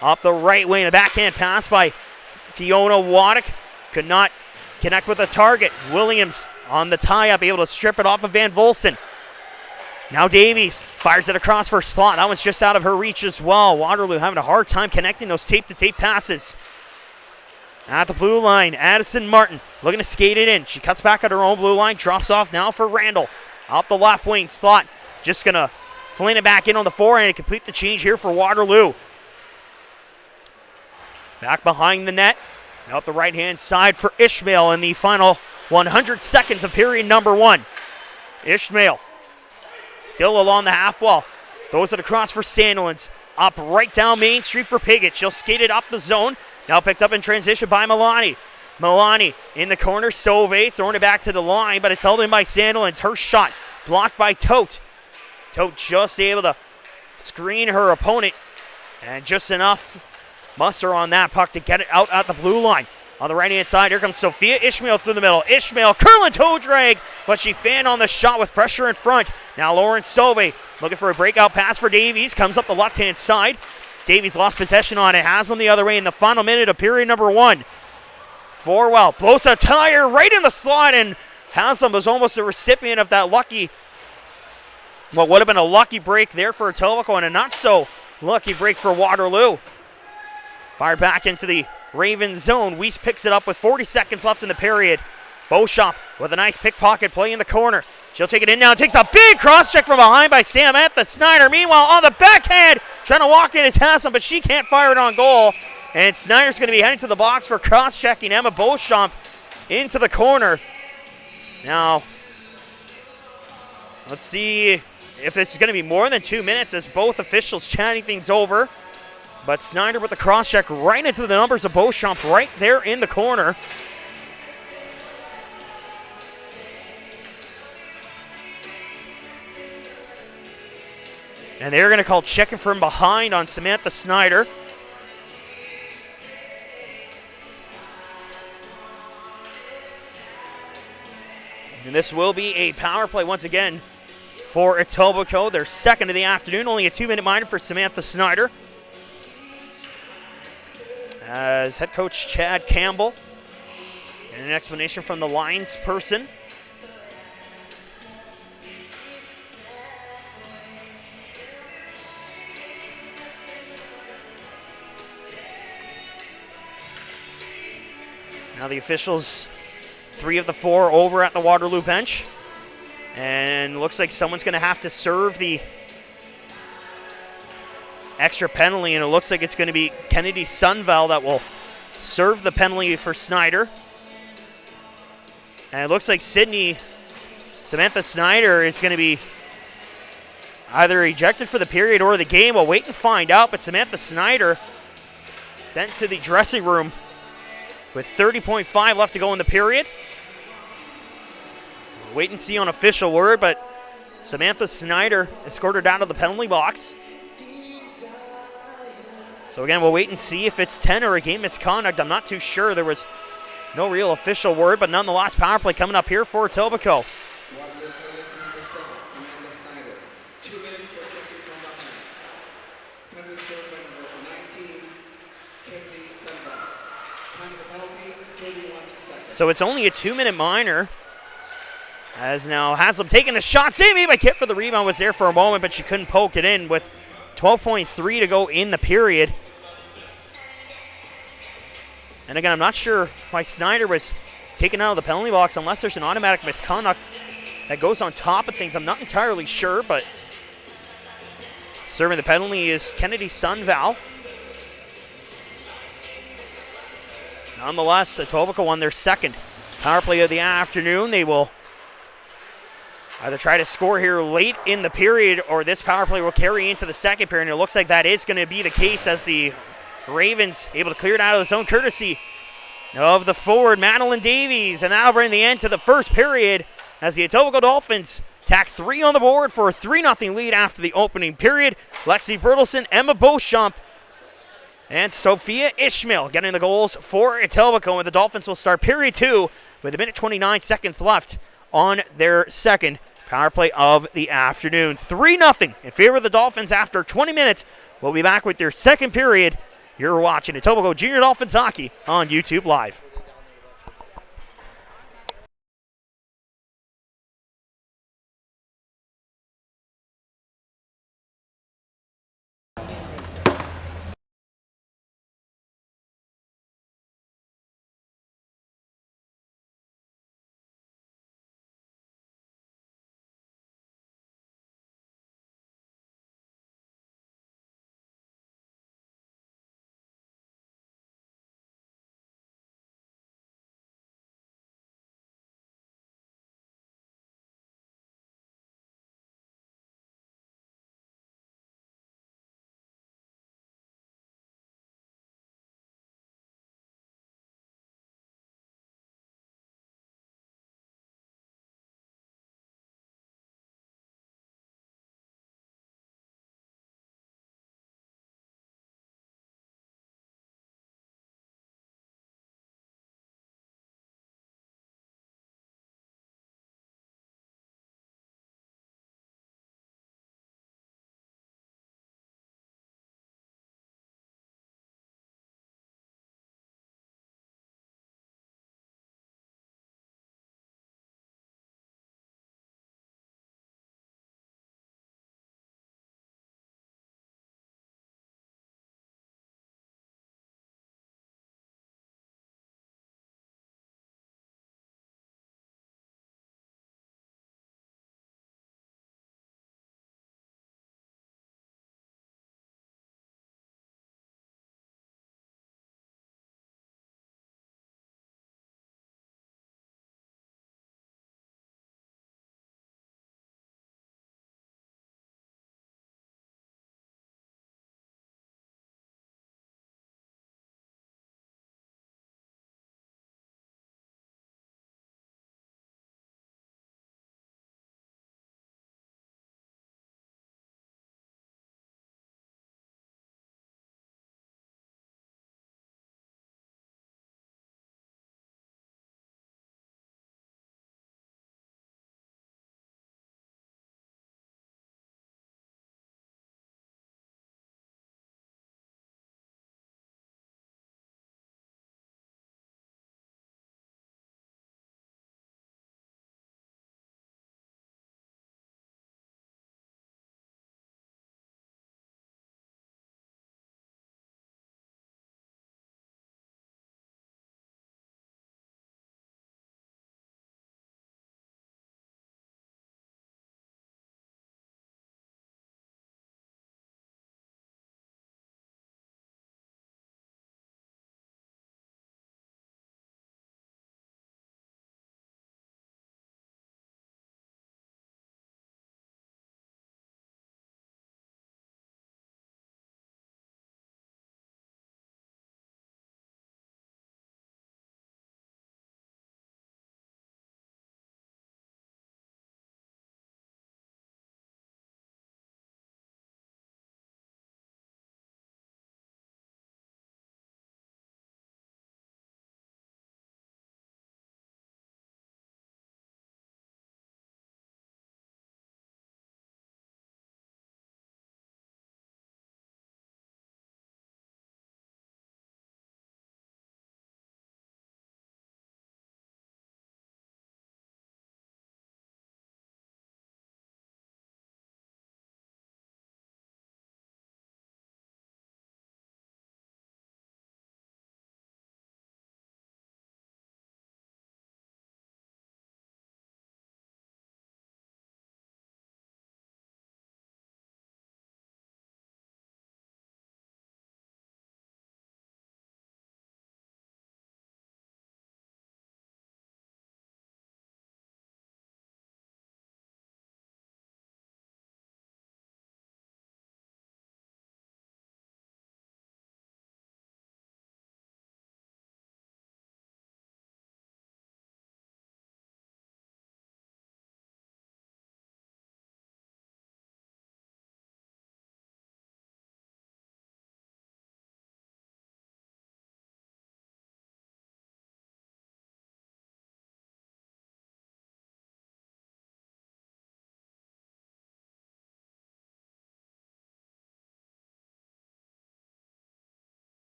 Up the right wing, a backhand pass by Fiona Waddick. Could not connect with the target. Williams on the tie-up, able to strip it off of Van Volsten. Now Davies fires it across for slot. That one's just out of her reach as well. Waterloo having a hard time connecting those tape-to-tape passes. At the blue line, Addison Martin looking to skate it in. She cuts back at her own blue line, drops off now for Randall. Out the left wing, slot just going to fling it back in on the forehand and complete the change here for Waterloo. Back behind the net, out the right-hand side for Ishmael in the final 100 seconds of period number 1. Ishmael still along the half wall, throws it across for Sandilands. Up right down Main Street for Piggott. She'll skate it up the zone. Now picked up in transition by Milani. Milani in the corner. Sauve throwing it back to the line, but it's held in by Sandilands. Her shot blocked by Tote. Tote just able to screen her opponent, and just enough muster on that puck to get it out at the blue line. On the right-hand side, here comes Sophia Ishmael through the middle. Ishmael, curling toe drag, but she fanned on the shot with pressure in front. Now Lauren Sauve looking for a breakout pass for Davies. Comes up the left-hand side. Davies lost possession on it. Haslam the other way in the final minute of period number 1. Forwell blows a tire right in the slot, and Haslam was almost a recipient of that lucky, what would have been a lucky break there for Etobicoke, and a not-so-lucky break for Waterloo. Fired back into the Ravens zone. Weiss picks it up with 40 seconds left in the period. Beauchamp with a nice pickpocket play in the corner. She'll take it in now. Takes a big cross-check from behind by Samantha Snyder. Meanwhile, on the backhand, trying to walk in is Haslam, but she can't fire it on goal. And Snyder's going to be heading to the box for cross-checking Emma Beauchamp into the corner. Now, let's see if this is going to be more than 2 minutes as both officials chatting things over. But Snyder with the cross-check right into the numbers of Beauchamp right there in the corner. And they're going to call checking from behind on Samantha Snyder. And this will be a power play once again for Etobicoke, their second of the afternoon. Only a 2-minute minor for Samantha Snyder. As head coach Chad Campbell, and an explanation from the lines person. Now the officials, 3 of the 4 over at the Waterloo bench. And looks like someone's going to have to serve the extra penalty, and it looks like it's going to be Kennedy Sunval that will serve the penalty for Snyder. And it looks like Samantha Snyder is going to be either ejected for the period or the game. We'll wait and find out, but Samantha Snyder sent to the dressing room with 30.5 left to go in the period. We'll wait and see on official word, but Samantha Snyder escorted out of the penalty box. So again, we'll wait and see if it's 10 or a game misconduct. I'm not too sure. There was no real official word, but nonetheless, power play coming up here for Etobicoke. So it's only a 2-minute minor. As now Haslam taking the shot. Saved by Kip for the rebound. Was there for a moment, but she couldn't poke it in with 12.3 to go in the period. And again, I'm not sure why Snyder was taken out of the penalty box unless there's an automatic misconduct that goes on top of things. I'm not entirely sure, but serving the penalty is Kennedy Sunval. Nonetheless, Etobicoke won their second power play of the afternoon. They will either try to score here late in the period, or this power play will carry into the second period. And it looks like that is going to be the case as the Ravens able to clear it out of the zone courtesy of the forward, Madeline Davies. And that'll bring the end to the first period as the Etobicoke Dolphins tack 3 on the board for a 3-0 lead after the opening period. Lexi Bertelson, Emma Beauchamp and Sophia Ishmael getting the goals for Etobicoke. And the Dolphins will start period 2 with 1:29 left on their second power play of the afternoon. 3-0 in favor of the Dolphins after 20 minutes. We'll be back with your second period. You're watching Etobicoke Junior Dolphins hockey on YouTube Live.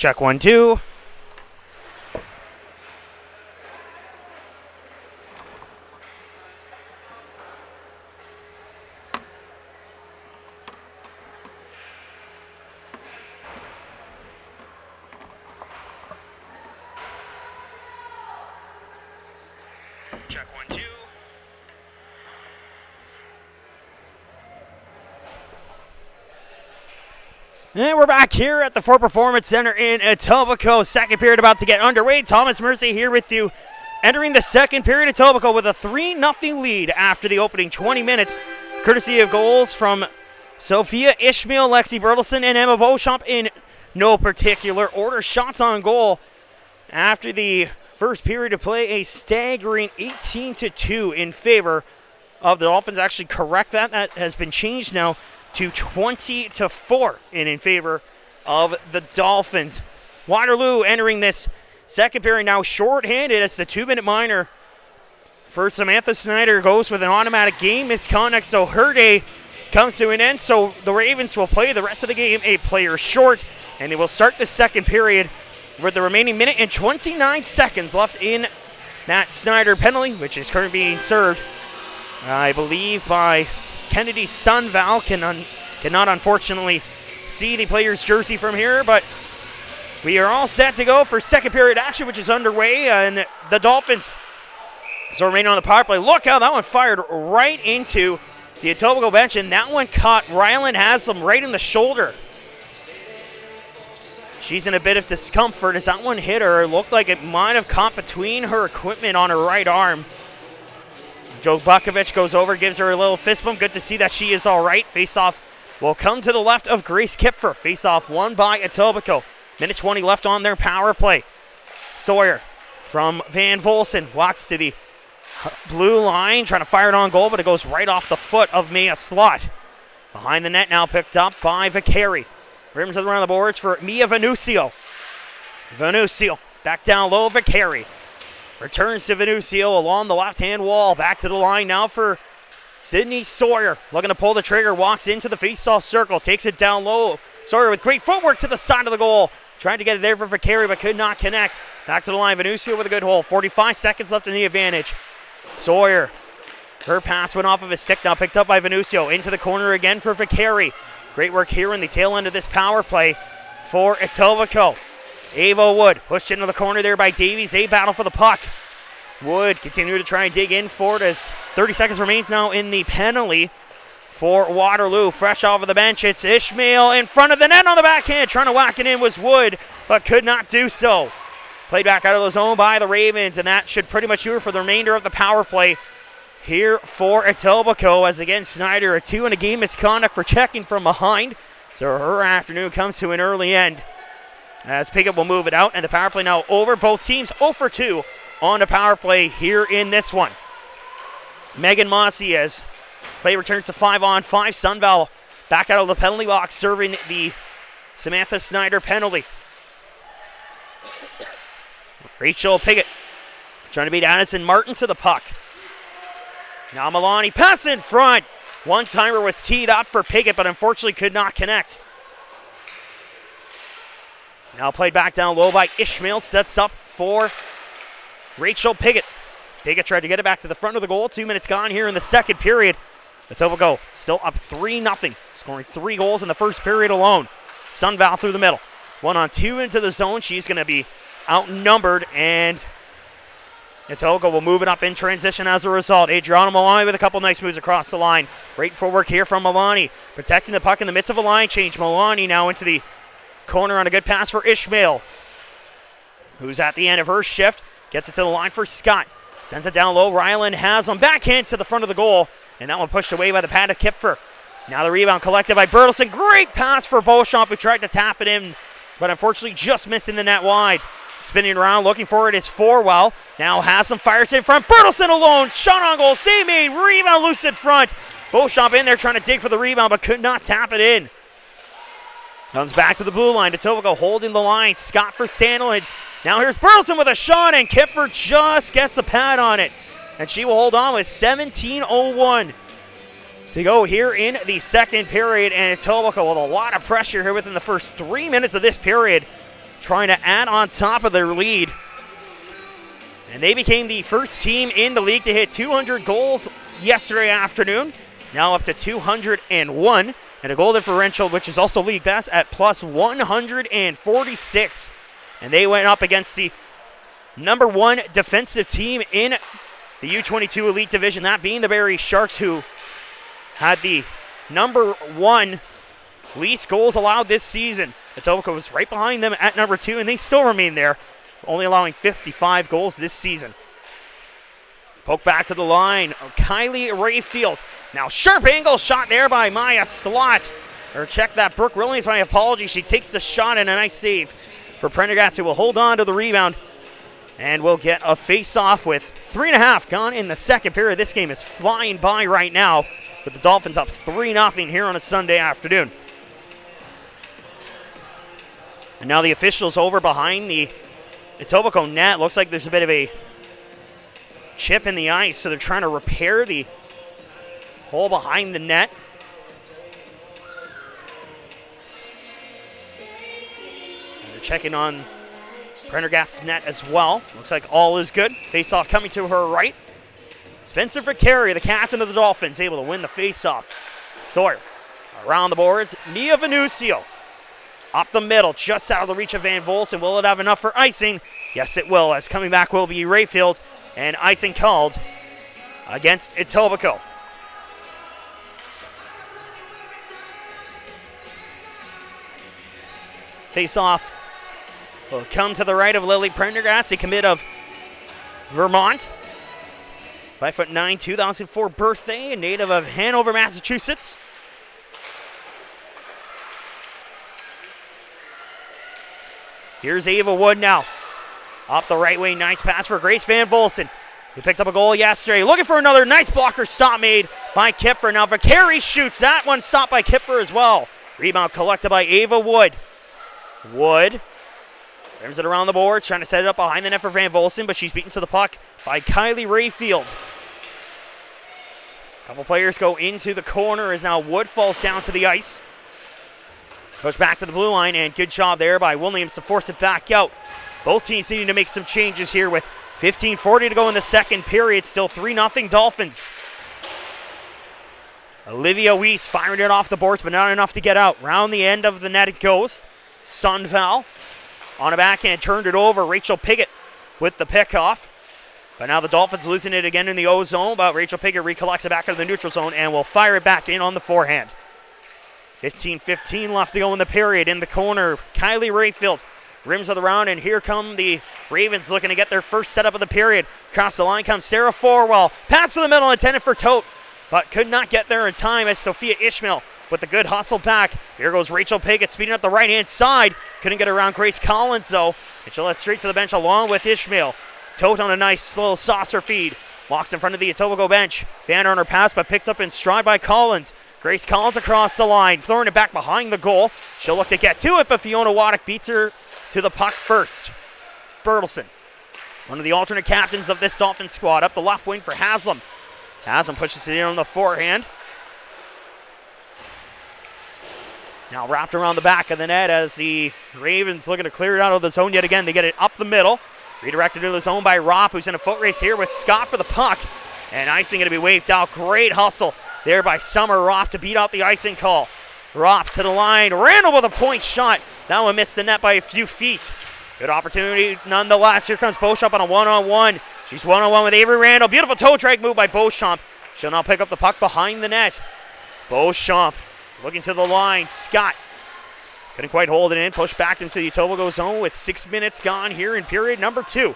Check 1-2. Check 1-2. And we're back here at the Fort Performance Center in Etobicoke. Second period about to get underway. Thomas Mercy here with you. Entering the second period, Etobicoke with a 3-0 lead after the opening 20 minutes. Courtesy of goals from Sophia Ishmael, Lexi Bertelson, and Emma Beauchamp in no particular order. Shots on goal after the first period to play a staggering 18-2 in favor of the Dolphins. Actually correct that. That has been changed now to 20-4 in favor of the Dolphins. Waterloo entering this second period now shorthanded as the 2-minute minor for Samantha Snyder goes with an automatic game misconduct, so her day comes to an end. So the Ravens will play the rest of the game a player short, and they will start the second period with the remaining minute and 29 seconds left in that Snyder penalty, which is currently being served, I believe, by Kennedy's son, Val. Cannot unfortunately see the player's jersey from here, but we are all set to go for second period action, which is underway, and the Dolphins so remain on the power play. Look how that one fired right into the Etobicoke bench, and that one caught Ryland Haslam right in the shoulder. She's in a bit of discomfort as that one hit her. It looked like it might have caught between her equipment on her right arm. Joe Bukovich goes over, gives her a little fist bump. Good to see that she is all right. Face-off will come to the left of Grace Kipfer. Face-off won by Etobicoke. Minute 20 left on their power play. Sawyer from Van Volsen walks to the blue line, trying to fire it on goal, but it goes right off the foot of Mia Slot. Behind the net now picked up by Vicari. Ribbon to the run of the boards for Mia Venucio. Venucio back down low, Vicari. Returns to Venucio along the left-hand wall. Back to the line now for Sydney Sawyer. Looking to pull the trigger, walks into the face-off circle, takes it down low. Sawyer with great footwork to the side of the goal. Trying to get it there for Vicari, but could not connect. Back to the line, Venucio with a good hole. 45 seconds left in the advantage. Sawyer, her pass went off of his stick, now picked up by Venucio. Into the corner again for Vicari. Great work here in the tail end of this power play for Etobicoke. Ava Wood pushed into the corner there by Davies. A battle for the puck. Wood continue to try and dig in for it as 30 seconds remains now in the penalty for Waterloo. Fresh off of the bench, it's Ishmael in front of the net on the backhand. Trying to whack it in was Wood, but could not do so. Played back out of the zone by the Ravens, and that should pretty much do it for the remainder of the power play here for Etobicoke. As again, Snyder, a 2 and a game misconduct for checking from behind. So her afternoon comes to an early end. As Pickett will move it out, and the power play now over. Both teams 0 for 2 on the power play here in this one. Megan Mossy as play returns to 5-on-5. Sunval back out of the penalty box, serving the Samantha Snyder penalty. Rachel Pickett trying to beat Addison Martin to the puck. Now Milani pass in front. One-timer was teed up for Pickett, but unfortunately could not connect. Now played back down low by Ishmael. Sets up for Rachel Pickett. Pickett tried to get it back to the front of the goal. 2 minutes gone here in the second period. Etobicoke still up 3-0, scoring 3 goals in the first period alone. Sunval through the middle. 1-on-2 into the zone. She's going to be outnumbered, and Etobicoke will move it up in transition as a result. Adriana Milani with a couple nice moves across the line. Great footwork here from Milani. Protecting the puck in the midst of a line change. Milani now into the corner on a good pass for Ishmael, who's at the end of her shift. Gets it to the line for Scott. Sends it down low. Ryland Haslam backhands to the front of the goal, and that one pushed away by the pad of Kipfer. Now the rebound collected by Bertelson. Great pass for Beauchamp, who tried to tap it in, but unfortunately just missed in the net wide. Spinning around, looking for it is Forwell. Now Haslam fires in front. Bertelson alone. Shot on goal. Save made. Rebound loose in front. Beauchamp in there trying to dig for the rebound, but could not tap it in. Comes back to the blue line. Etobicoke holding the line. Scott for Sandwich. Now here's Bertelson with a shot, and Kipfer just gets a pad on it. And she will hold on with 17:01 to go here in the second period. And Etobicoke with a lot of pressure here within the first 3 minutes of this period. trying to add on top of their lead. And they became the first team in the league to hit 200 goals yesterday afternoon. Now up to 201. And a goal differential, which is also league best, at plus 146. And they went up against the number one defensive team in the U22 Elite Division, that being the Barrie Sharks, who had the number one least goals allowed this season. Etobicoke was right behind them at number 2, and they still remain there, only allowing 55 goals this season. Poke back to the line. Kylie Rayfield. Now sharp angle shot there by Maya Slott. Or check that. Brooke Williams, my apologies. She takes the shot and a nice save for Prendergast, who will hold on to the rebound. And we'll get a face-off with 3.5 gone in the second period. This game is flying by right now with the Dolphins up 3-0 here on a Sunday afternoon. And now the officials over behind the Etobicoke net. Looks like there's a bit of a chip in the ice, so they're trying to repair the hole behind the net. And they're checking on Prendergast's net as well. Looks like all is good. Face-off coming to her right. Spencer Vicari, the captain of the Dolphins, able to win the face-off. Sawyer around the boards. Nia Venucio up the middle, just out of the reach of Van Volsen. Will it have enough for icing? Yes, it will, as coming back will be Rayfield, and icing called against Etobicoke. Face-off will come to the right of Lily Prendergast, a commit of Vermont. 5'9", 2004 birthday, a native of Hanover, Massachusetts. Here's Ava Wood now. Up the right wing, nice pass for Grace Van Volsen, who picked up a goal yesterday. Looking for another nice blocker stop made by Kipfer. Now Vicari shoots that one, stopped by Kipfer as well. Rebound collected by Ava Wood. Wood brings it around the board, trying to set it up behind the net for Van Volsen, but she's beaten to the puck by Kylie Rayfield. A couple players go into the corner as now Wood falls down to the ice. Push back to the blue line, and good job there by Williams to force it back out. Both teams needing to make some changes here with 15:40 to go in the second period. Still 3-0 Dolphins. Olivia Weiss firing it off the boards, but not enough to get out. Round the end of the net it goes. Sunval on a backhand, turned it over. Rachel Piggott with the pickoff. But now the Dolphins losing it again in the O zone, but Rachel Piggott recollects it back into the neutral zone and will fire it back in on the forehand. 15:15 left to go in the period. In the corner, Kylie Rayfield rims of the round, and here come the Ravens looking to get their first setup of the period. Across the line comes Sarah Forwell. Pass to the middle intended for Tote, but could not get there in time as Sophia Ishmael with the good hustle back. Here goes Rachel Piggott speeding up the right-hand side. Couldn't get around Grace Collins, though. And she'll let straight to the bench along with Ishmael. Tote on a nice slow saucer feed. Walks in front of the Etobicoke bench. Fan on her pass, but picked up in stride by Collins. Grace Collins across the line, throwing it back behind the goal. She'll look to get to it, but Fiona Waddick beats her to the puck first. Bertelson, one of the alternate captains of this Dolphin squad, up the left wing for Haslam. Haslam pushes it in on the forehand. Now wrapped around the back of the net as the Ravens looking to clear it out of the zone yet again. They get it up the middle. Redirected to the zone by Ropp, who's in a foot race here with Scott for the puck. And icing going to be waved out. Great hustle there by Summer Ropp to beat out the icing call. Ropp to the line. Randall with a point shot. That one missed the net by a few feet. Good opportunity nonetheless. Here comes Beauchamp on a one-on-one. She's one-on-one with Avery Randall. Beautiful toe drag move by Beauchamp. She'll now pick up the puck behind the net. Beauchamp looking to the line. Scott couldn't quite hold it in. Pushed back into the Etobicoke zone with 6 minutes gone here in period number 2.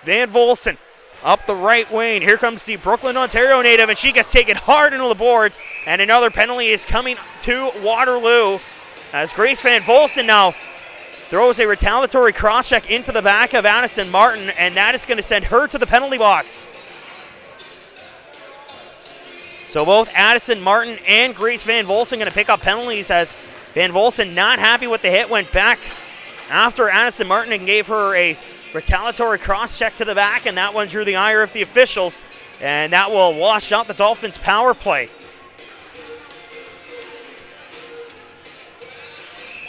Van Volsen up the right wing. Here comes the Brooklyn, Ontario native, and she gets taken hard into the boards. And another penalty is coming to Waterloo as Grace Van Volsen now throws a retaliatory cross-check into the back of Addison Martin, and that is going to send her to the penalty box. So both Addison Martin and Grace Van Volsen going to pick up penalties as Van Volsen not happy with the hit, went back after Addison Martin and gave her a retaliatory cross-check to the back, and that one drew the ire of the officials, and that will wash out the Dolphins' power play.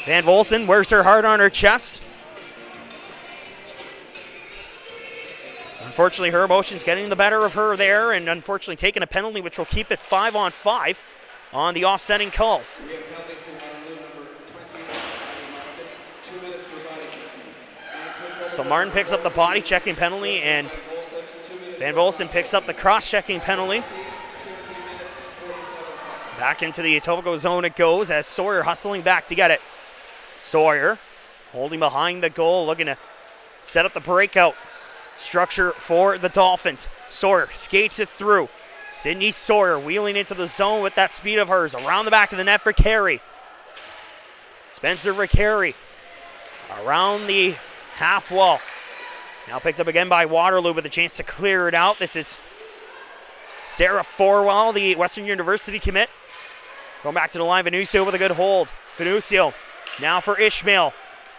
Van Volsen wears her heart on her chest. Unfortunately, her emotions getting the better of her there, and unfortunately taking a penalty, which will keep it 5-on-5 on the offsetting calls. We have penalties to Waterloo, number 20, Martin, 2 minutes for body checking. So Martin picks up the body checking penalty, and Van Volsen picks up the cross-checking penalty. Back into the Etobicoke zone it goes as Sawyer hustling back to get it. Sawyer holding behind the goal, looking to set up the breakout structure for the Dolphins. Sawyer skates it through. Sydney Sawyer wheeling into the zone with that speed of hers. Around the back of the net for Carey. Spencer Carey around the half wall. Now picked up again by Waterloo with a chance to clear it out. This is Sarah Forwell, the Western University commit. Going back to the line, Venucio with a good hold. Venucio now for Ishmael.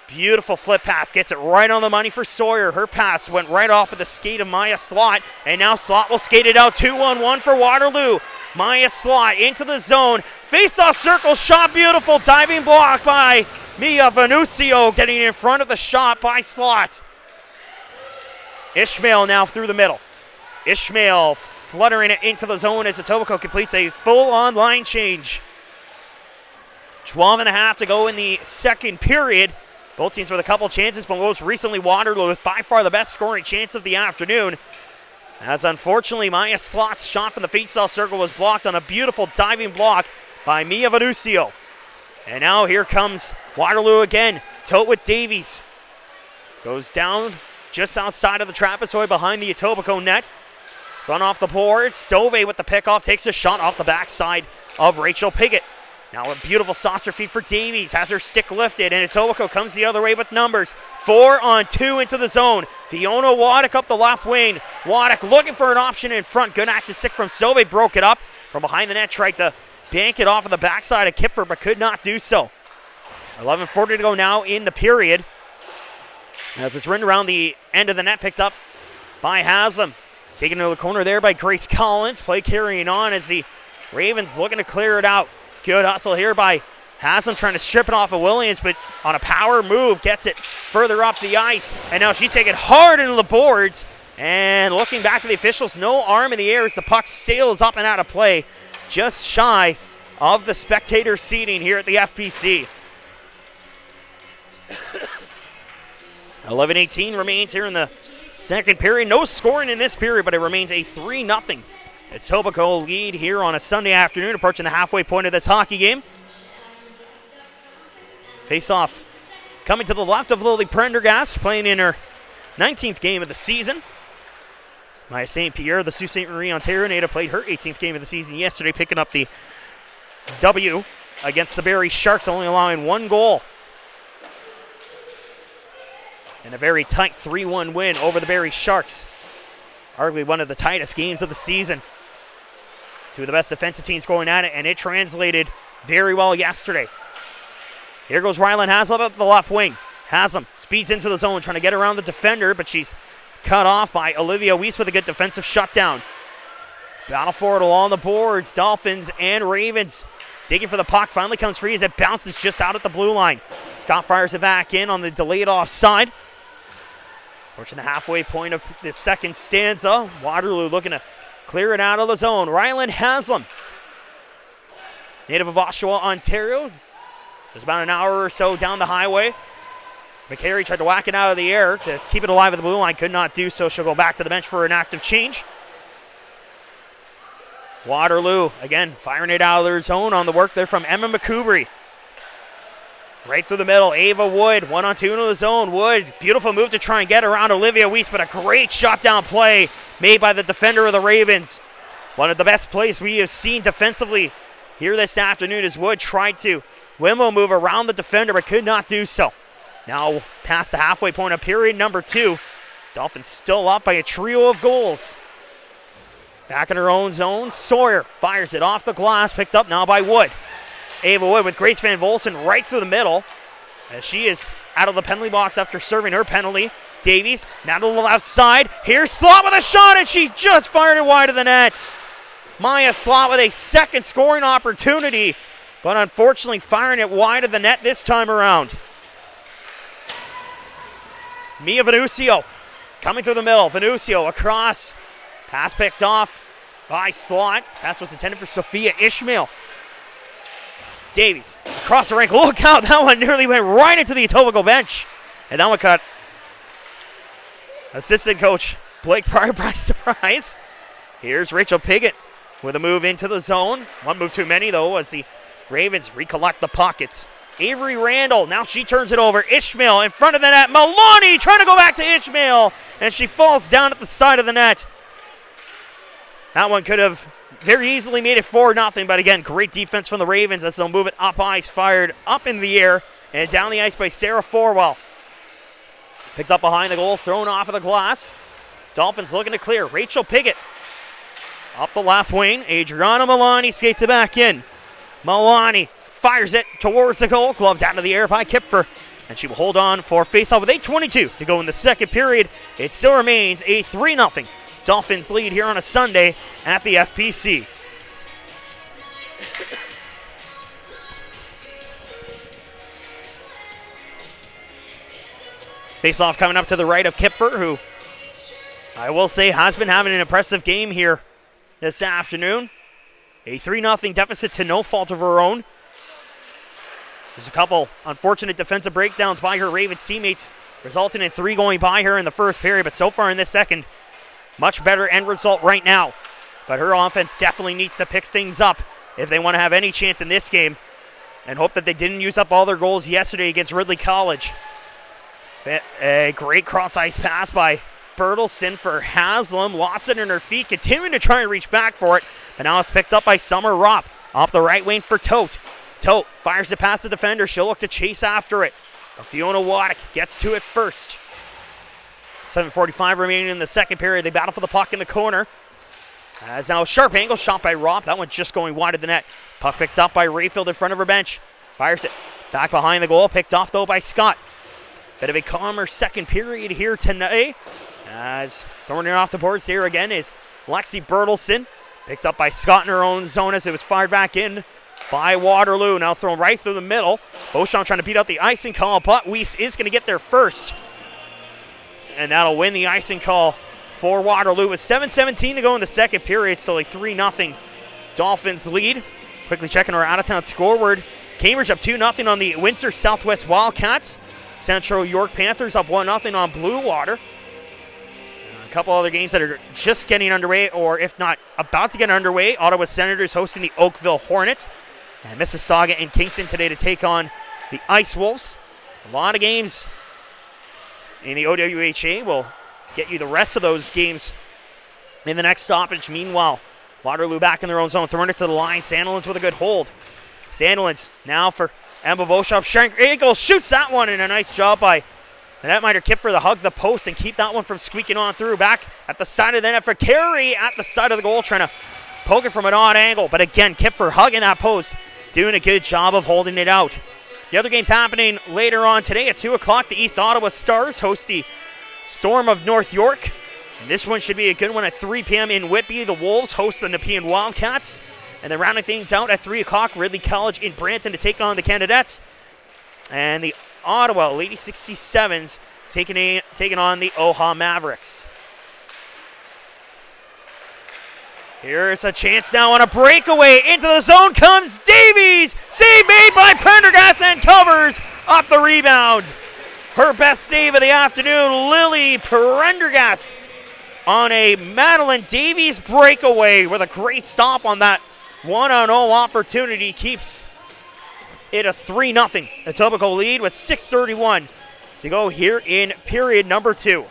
Beautiful flip pass, gets it right on the money for Sawyer. Her pass went right off of the skate of Maya Slot, and now Slot will skate it out 2-on-1 for Waterloo. Maya Slot into the zone, face-off circle, shot beautiful, diving block by Mia Venucio, getting in front of the shot by Slot. Ishmael now through the middle. Ishmael fluttering it into the zone as Etobicoke completes a full-on line change. 12.5 to go in the second period. Both teams with a couple chances, but most recently Waterloo with by far the best scoring chance of the afternoon. As unfortunately Maya Slot's shot from the face-off circle was blocked on a beautiful diving block by Mia Venucio. And now here comes Waterloo again. Tote with Davies. Goes down just outside of the trapezoid behind the Etobicoke net. Front off the board. Sauve with the pickoff takes a shot off the backside of Rachel Piggott. Now a beautiful saucer feed for Davies, has her stick lifted, and Etobicoke comes the other way with numbers. 4-on-2 into the zone. Fiona Waddick up the left wing. Waddick looking for an option in front. Good active stick from Sauve, broke it up. From behind the net, tried to bank it off of the backside of Kipfer, but could not do so. 11:40 to go now in the period. As it's run around the end of the net, picked up by Haslam. Taken to the corner there by Grace Collins. Play carrying on as the Ravens looking to clear it out. Good hustle here by Haslam, trying to strip it off of Williams, but on a power move, gets it further up the ice. And now she's taking hard into the boards. And looking back at the officials, no arm in the air as the puck sails up and out of play, just shy of the spectator seating here at the FPC. 11:18 remains here in the second period. No scoring in this period, but it remains a 3-0 Etobicoke lead here on a Sunday afternoon, approaching the halfway point of this hockey game. Face-off coming to the left of Lily Prendergast, playing in her 19th game of the season. Maya St. Pierre, the Sault Ste. Marie, Ontario native, played her 18th game of the season yesterday, picking up the W against the Barrie Sharks, only allowing one goal. And a very tight 3-1 win over the Barrie Sharks. Arguably one of the tightest games of the season. Two of the best defensive teams going at it, and it translated very well yesterday. Here goes Rylan Haslam up the left wing. Haslam speeds into the zone, trying to get around the defender, but she's cut off by Olivia Weiss with a good defensive shutdown. Battle forward along the boards. Dolphins and Ravens digging for the puck. Finally comes free as it bounces just out at the blue line. Scott fires it back in on the delayed offside. Approaching the halfway point of the second stanza. Waterloo looking to clear it out of the zone. Rylan Haslam, native of Oshawa, Ontario. There's about an hour or so down the highway. McCary tried to whack it out of the air to keep it alive at the blue line. Could not do so. She'll go back to the bench for an active change. Waterloo, again, firing it out of their zone on the work there from Emma McCoubry. Right through the middle, Ava Wood, 1-on-2 into the zone. Wood, beautiful move to try and get around Olivia Weiss, but a great shot down play made by the defender of the Ravens. One of the best plays we have seen defensively here this afternoon as Wood tried to windmill move around the defender, but could not do so. Now past the halfway point of period number 2. Dolphins still up by a trio of goals. Back in her own zone, Sawyer fires it off the glass, picked up now by Wood. Ava Wood with Grace Van Volsen right through the middle as she is out of the penalty box after serving her penalty. Davies now to the left side. Here's Slot with a shot, and she just fired it wide of the net. Maya Slot with a second scoring opportunity but unfortunately firing it wide of the net this time around. Mia Venucio coming through the middle. Venucio across. Pass picked off by Slot. Pass was intended for Sophia Ishmael. Davies across the rink. Look out, that one nearly went right into the Etobicoke bench. And that one caught assistant coach Blake Pryor by surprise. Here's Rachel Piggott with a move into the zone. One move too many, though, as the Ravens recollect the pockets. Avery Randall, now she turns it over. Ishmael in front of the net. Maloney trying to go back to Ishmael, and she falls down at the side of the net. That one could have very easily made it 4-0, but again, great defense from the Ravens as they'll move it up ice, fired up in the air, and down the ice by Sarah Forwell. Picked up behind the goal, thrown off of the glass. Dolphins looking to clear. Rachel Piggott up the left wing. Adriana Maloney skates it back in. Maloney fires it towards the goal. Gloved out of the air by Kipfer. And she will hold on for faceoff with 8:22 to go in the second period. It still remains a 3-0 Dolphins lead here on a Sunday at the FPC. Faceoff coming up to the right of Kipfer, who I will say has been having an impressive game here this afternoon. A 3-0 deficit to no fault of her own. There's a couple unfortunate defensive breakdowns by her Ravens teammates, resulting in 3 going by her in the first period, but so far in this second, much better end result right now. But her offense definitely needs to pick things up if they want to have any chance in this game, and hope that they didn't use up all their goals yesterday against Ridley College. A great cross-ice pass by Bertelson for Haslam. Lost it in her feet, continuing to try and reach back for it. But now it's picked up by Summer Ropp. Up the right wing for Tote. Tote fires it past the defender. She'll look to chase after it. Fiona Waddick gets to it first. 7:45 remaining in the second period. They battle for the puck in the corner. As now a sharp angle shot by Ropp. That one just going wide of the net. Puck picked up by Rayfield in front of her bench. Fires it back behind the goal. Picked off though by Scott. Bit of a calmer second period here tonight. As throwing it off the boards here again is Lexi Bertelson. Picked up by Scott in her own zone as it was fired back in by Waterloo. Now thrown right through the middle. Beauchamp trying to beat out the icing call, but Weiss is going to get there first. And that'll win the icing call for Waterloo with 7:17 to go in the second period. Still a 3-0 Dolphins lead. Quickly checking our out-of-town scoreboard. Cambridge up 2-0 on the Windsor Southwest Wildcats. Central York Panthers up 1-0 on Blue Water. A couple other games that are just getting underway, or if not about to get underway. Ottawa Senators hosting the Oakville Hornets. And Mississauga and Kingston today to take on the Ice Wolves. A lot of games in the OWHA. We'll get you the rest of those games in the next stoppage. Meanwhile, Waterloo back in their own zone, throwing it to the line. Sandilands with a good hold. Sandilands now for Emma Beauchamp. Shank Eagle shoots that one, and a nice job by the netminder Kipfer to hug the post and keep that one from squeaking on through. Back at the side of the net for Carey at the side of the goal, trying to poke it from an odd angle. But again, Kipfer hugging that post, doing a good job of holding it out. The other game's happening later on today at 2 o'clock. The East Ottawa Stars host the Storm of North York. And this one should be a good one at 3 p.m. in Whitby. The Wolves host the Nepean Wildcats. And then rounding things out at 3 o'clock, Ridley College in Brampton to take on the Candidates. And the Ottawa Lady 67s taking on the Oha Mavericks. Here's a chance now on a breakaway. Into the zone comes Davies. Save made by Prendergast and covers up the rebound. Her best save of the afternoon, Lily Prendergast on a Madeline Davies breakaway with a great stop on that 1-0 opportunity. Keeps it a 3-0 Etobicoke lead with 6:31 to go here in period number 2.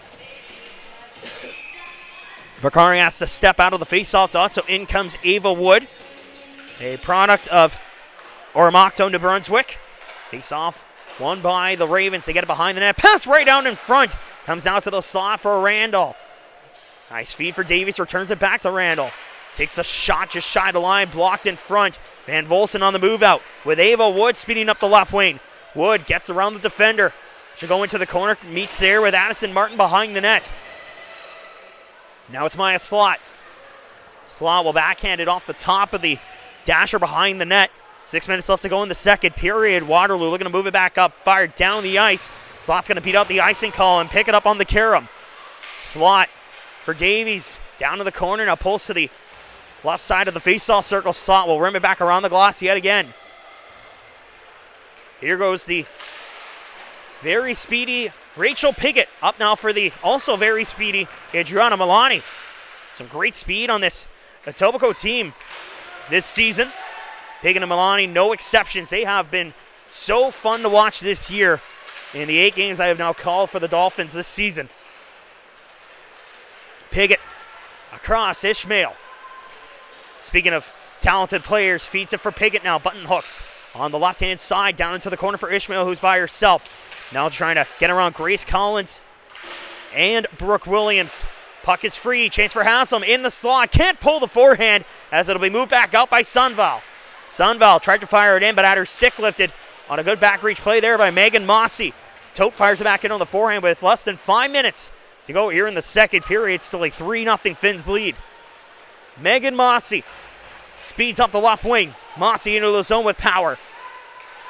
Vakari has to step out of the faceoff dot, so in comes Ava Wood, a product of Oromocto, New Brunswick. Faceoff won by the Ravens. They get it behind the net. Pass right down in front. Comes out to the slot for Randall. Nice feed for Davies. Returns it back to Randall. Takes a shot just shy of the line. Blocked in front. Van Volsen on the move out with Ava Wood speeding up the left wing. Wood gets around the defender. She'll go into the corner. Meets there with Addison Martin behind the net. Now it's Maya Slot. Slot will backhand it off the top of the dasher behind the net. 6 minutes left to go in the second period. Waterloo looking to move it back up. Fired down the ice. Slot's going to beat out the icing call and pick it up on the carom. Slot for Davies. Down to the corner. Now pulls to the left side of the faceoff circle. Slot will rim it back around the glass yet again. Here goes the very speedy Rachel Piggott. Up now for the also very speedy Adriana Milani. Some great speed on this Etobicoke team this season. Piggott and Milani, no exceptions. They have been so fun to watch this year in the 8 games I have now called for the Dolphins this season. Piggott across Ishmael. Speaking of talented players, feeds it for Piggott now. Button hooks on the left-hand side down into the corner for Ishmael, who's by herself. Now trying to get around Grace Collins and Brooke Williams. Puck is free. Chance for Haslam in the slot. Can't pull the forehand as it'll be moved back out by Sunval. Sunval tried to fire it in, but had her stick lifted on a good back reach play there by Megan Mossy. Tote fires it back in on the forehand with less than 5 minutes to go here in the second period. Still a 3-0 Finns lead. Megan Mossy speeds up the left wing. Mossy into the zone with power.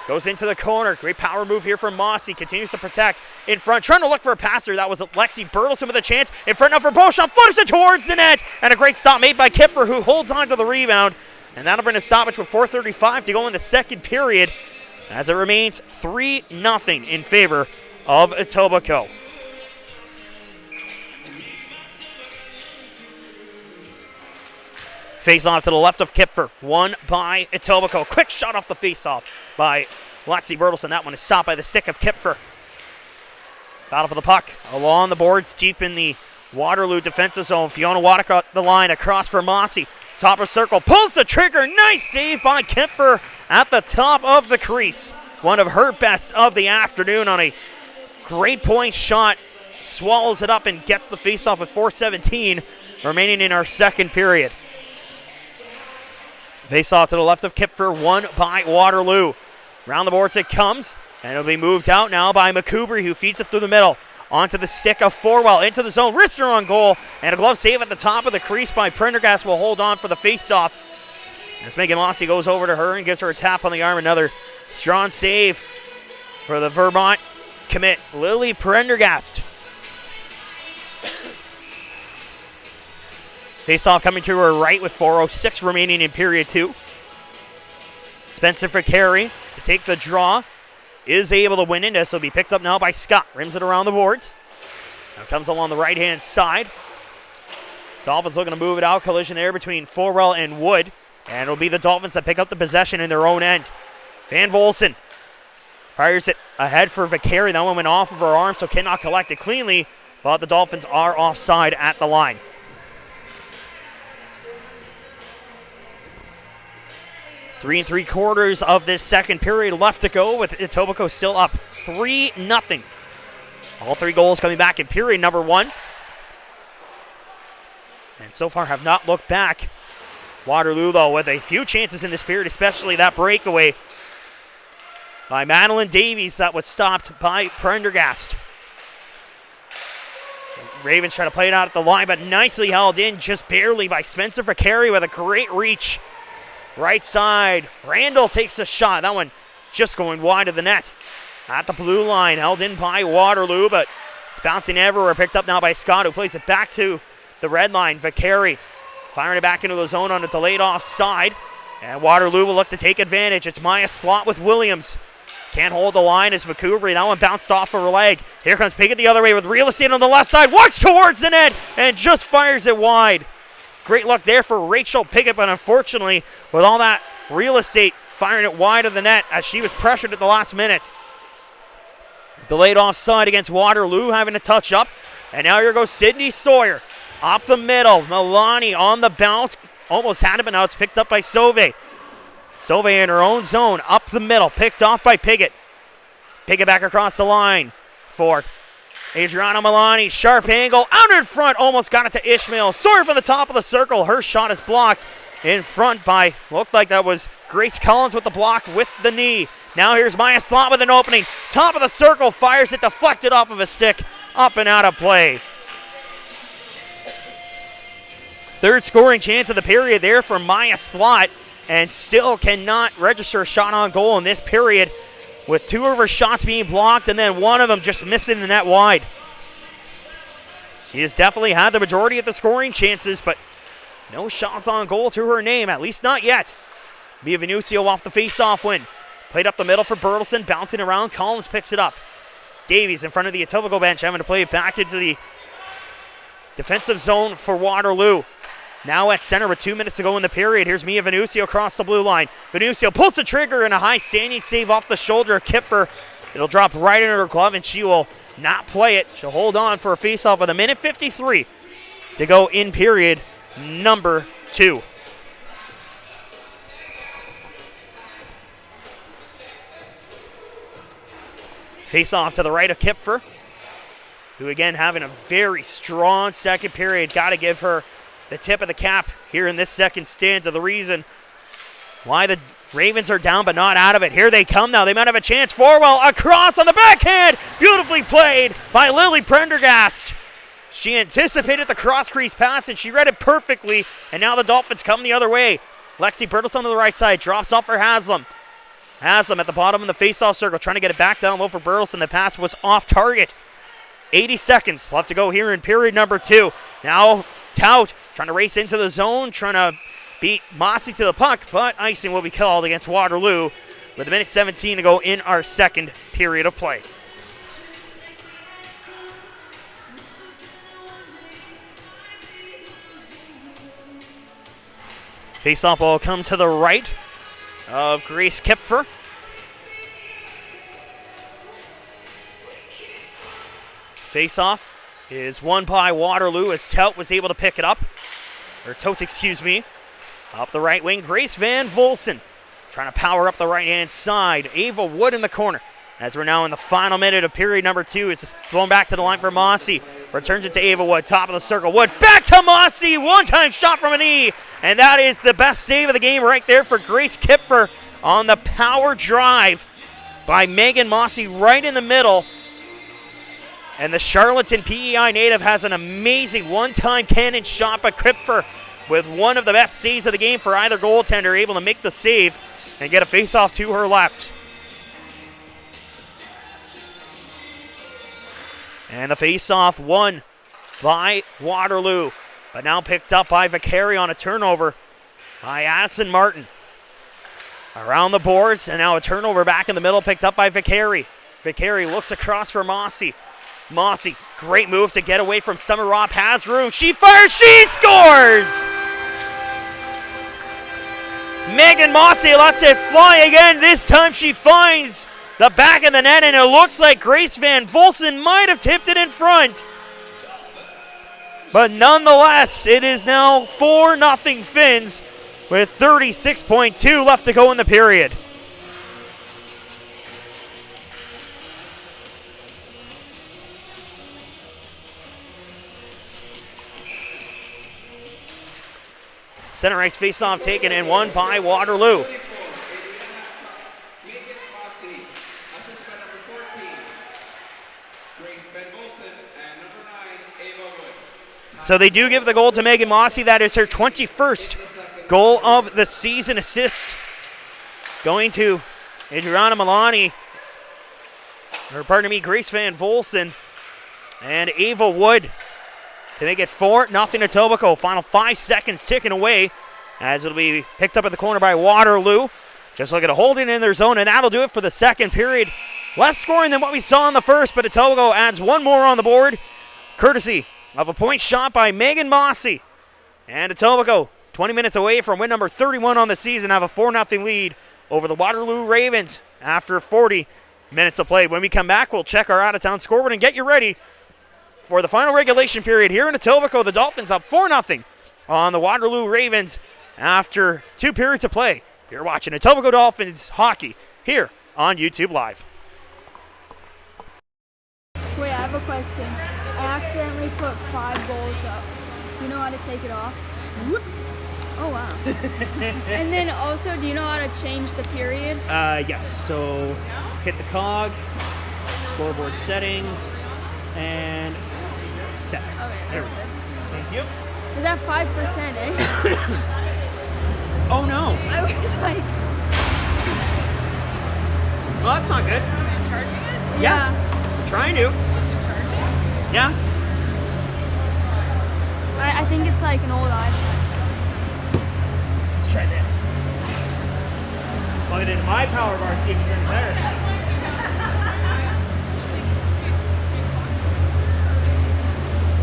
Goes into the corner. Great power move here from Mossy. Continues to protect in front. Trying to look for a passer. That was Lexi Bertelson with a chance. In front now for Beauchamp. Flutters it towards the net. And a great stop made by Kipfer, who holds on to the rebound. And that'll bring a stoppage with 4:35 to go in the second period, as it remains 3-0 in favor of Etobicoke. Face-off to the left of Kipfer. Won by Etobicoke. Quick shot off the face-off by Lexi Bertelson. That one is stopped by the stick of Kipfer. Battle for the puck. Along the boards, deep in the Waterloo defensive zone. Fiona Waddick up the line. Across for Mossy. Top of circle. Pulls the trigger. Nice save by Kipfer at the top of the crease. One of her best of the afternoon on a great point shot. Swallows it up and gets the face-off with 4:17 remaining in our second period. Face-off to the left of Kipfer, won by Waterloo. Round the boards it comes, and it'll be moved out now by McCoubry, who feeds it through the middle. Onto the stick of Forwell, into the zone. Wrister on goal, and a glove save at the top of the crease by Prendergast will hold on for the face-off. As Megan Mossy goes over to her and gives her a tap on the arm. Another strong save for the Vermont commit, Lily Prendergast. Face-off coming to her right with 4:06 remaining in period 2. Spencer Ficari to take the draw. Is able to win it. This will be picked up now by Scott. Rims it around the boards. Now comes along the right-hand side. Dolphins looking to move it out. Collision there between Forwell and Wood. And it'll be the Dolphins that pick up the possession in their own end. Van Volsen fires it ahead for Ficari. That one went off of her arm, so cannot collect it cleanly. But the Dolphins are offside at the line. 3 3/4 of this second period left to go, with Etobicoke still up 3-0. All 3 goals coming back in period number 1. And so far have not looked back. Waterloo, though, with a few chances in this period, especially that breakaway by Madeline Davies that was stopped by Prendergast. Ravens try to play it out at the line, but nicely held in just barely by Spencer Ficari with a great reach. Right side, Randall takes a shot. That one just going wide of the net. At the blue line, held in by Waterloo, but it's bouncing everywhere. Picked up now by Scott, who plays it back to the red line. Ficari firing it back into the zone on a delayed offside. And Waterloo will look to take advantage. It's Maya Slot with Williams. Can't hold the line as McCoubry. That one bounced off of her leg. Here comes Piggott the other way with real estate on the left side. Walks towards the net and just fires it wide. Great luck there for Rachel Piggott, but unfortunately, with all that real estate, firing it wide of the net as she was pressured at the last minute. Delayed offside against Waterloo, having a touch up. And now here goes Sydney Sawyer. Up the middle, Milani on the bounce. Almost had it, but now it's picked up by Sauvé. Sauvé in her own zone, up the middle, picked off by Piggott. Piggott back across the line for Adriana Milani, sharp angle, out in front, almost got it to Ishmael. Sawyer from the top of the circle. Her shot is blocked in front by, looked like that was Grace Collins with the block with the knee. Now here's Maya Slot with an opening. Top of the circle, fires it, deflected off of a stick, up and out of play. Third scoring chance of the period there for Maya Slot. and still cannot register a shot on goal in this period, with 2 of her shots being blocked and then 1 of them just missing the net wide. She has definitely had the majority of the scoring chances, but no shots on goal to her name, at least not yet. Mia Venucio off the face-off win. Played up the middle for Bertelson, bouncing around. Collins picks it up. Davies in front of the Etobicoke bench, having to play it back into the defensive zone for Waterloo. Now at center with 2 minutes to go in the period. Here's Mia Venucio across the blue line. Venucio pulls the trigger and a high standing save off the shoulder of Kipfer. It'll drop right into her glove and she will not play it. She'll hold on for a face-off with 1:53 to go in period number 2. Face-off to the right of Kipfer, who again having a very strong second period. Got to give her the tip of the cap here in this second stanza. The reason why the Ravens are down but not out of it. Here they come now. They might have a chance. Forwell across on the backhand. Beautifully played by Lily Prendergast. She anticipated the cross-crease pass and she read it perfectly. And now the Dolphins come the other way. Lexi Bertelson to the right side. Drops off for Haslam. Haslam at the bottom of the face-off circle. Trying to get it back down low for Bertelson. The pass was off target. 80 seconds left to go here in period number 2. Now Tout trying to race into the zone. Trying to beat Mossy to the puck, but icing will be called against Waterloo with 1:17 to go in our second period of play. Face-off will come to the right of Grace Kipfer. Face-off is won by Waterloo as Tout was able to pick it up. Or Tout, excuse me. Up the right wing, Grace Van Volsen trying to power up the right-hand side. Ava Wood in the corner. As we're now in the final minute of period number 2, it's thrown back to the line for Mossy. Returns it to Ava Wood, top of the circle. Wood back to Mossy, one-time shot from a knee. And that is the best save of the game right there for Grace Kipfer on the power drive by Megan Mossy right in the middle. And the Charlottetown PEI native has an amazing one-time cannon shot by Kipfer with one of the best saves of the game for either goaltender, able to make the save and get a face-off to her left. And the face-off won by Waterloo, but now picked up by Vicari on a turnover by Addison Martin. Around the boards, and now a turnover back in the middle, picked up by Vicari. Vicari looks across for Mossy. Mossy, great move to get away from Summer Robb, has room. She fires, she scores! Megan Mossy lets it fly again. This time she finds the back of the net, and it looks like Grace Van Volsen might have tipped it in front. But nonetheless, it is now 4-0 Finns with 36.2 left to go in the period. Center ice face-off taken and won by Waterloo. So they do give the goal to Megan Mossy. That is her 21st goal of the season. Assists going to Adriana Milani, Grace Van Volsen and Ava Wood to make it 4-0 Etobicoke. Final 5 seconds ticking away as it'll be picked up at the corner by Waterloo. Just looking to hold it in their zone, and that'll do it for the second period. Less scoring than what we saw in the first, but Etobicoke adds one more on the board, courtesy of a point shot by Megan Mossy. And Etobicoke, 20 minutes away from win number 31 on the season, have a 4-0 lead over the Waterloo Ravens after 40 minutes of play. When we come back, we'll check our out-of-town scoreboard and get you ready for the final regulation period here in Etobicoke. The Dolphins up 4-0 on the Waterloo Ravens after 2 periods of play. You're watching Etobicoke Dolphins hockey here on YouTube Live. Wait, I have a question. I accidentally put 5 goals up. Do you know how to take it off? Oh, wow. And then also, do you know how to change the period? Yes. So hit the cog, scoreboard settings, and set. Okay. There we go. Thank you. Is that 5%, eh? Oh no. I was like, Well, that's not good. Charging it? yeah. We're trying to. Was it charging? Yeah. I think it's like an old iPad. Let's try this. Plug it into my power bar, see if it's any better.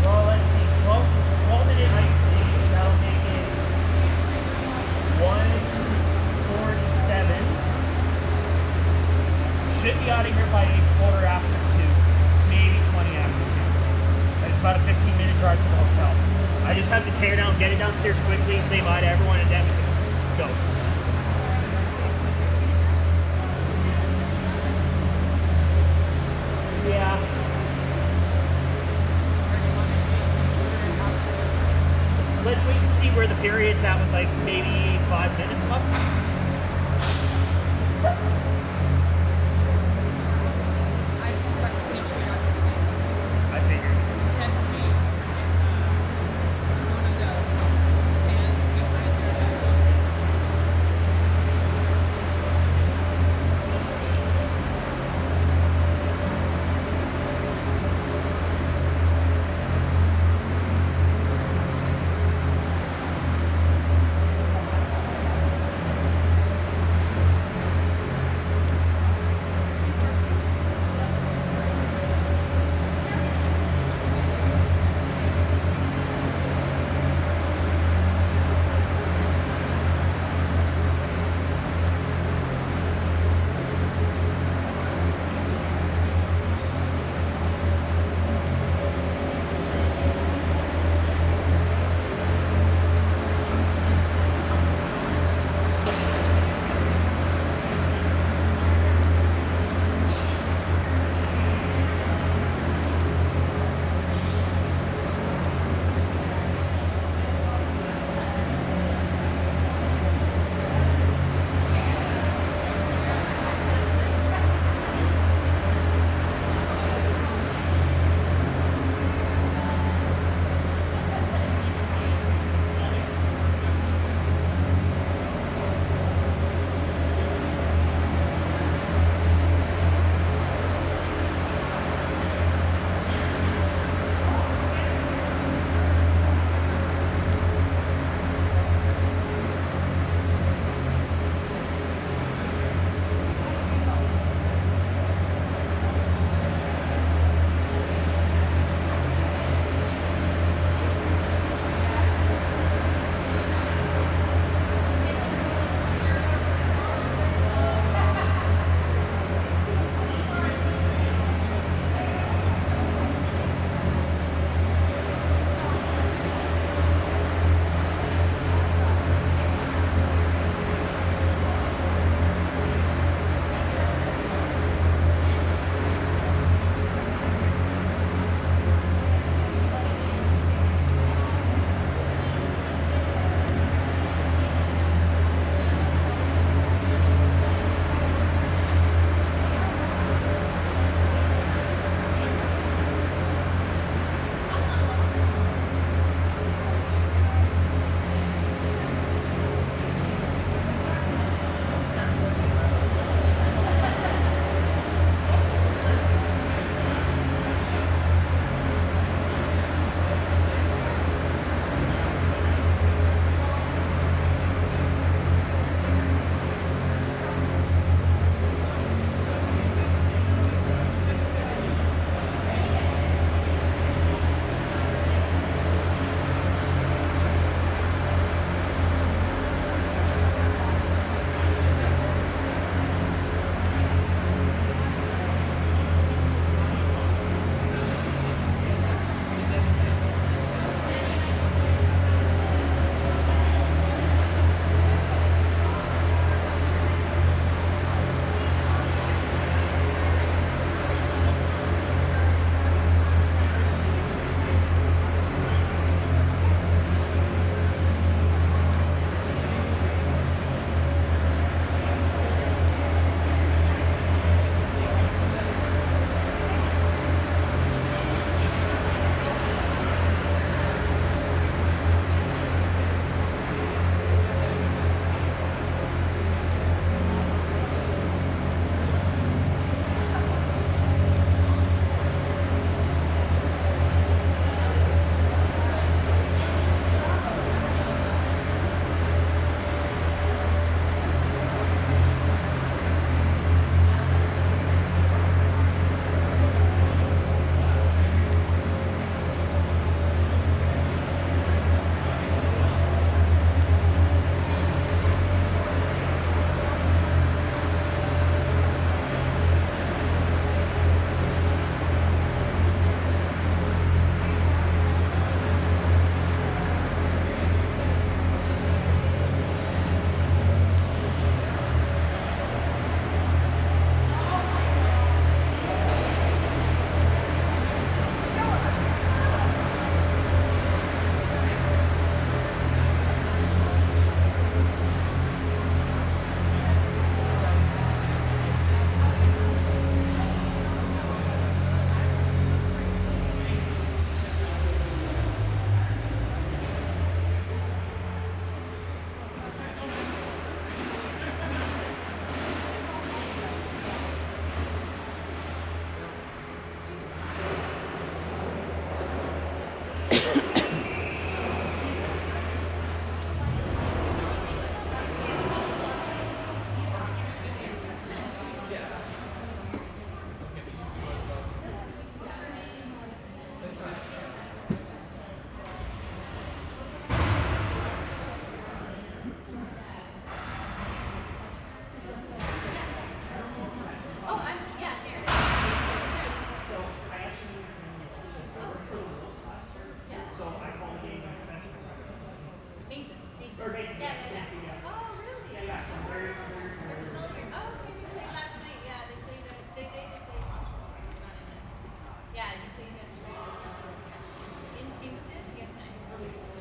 Well, let's see. 12-minute ice cream. That'll make it 1:47. Should be out of here by 2:15, maybe 20 after 2. And it's about a 15-minute drive to the hotel. I just have to tear down, get it downstairs quickly, say bye to everyone, and then we can go. Yeah. Let's wait and see where the period's at with like maybe 5 minutes left. I just pressed sleep tweet on I figured. sent to me. It's one of the stands behind your desk.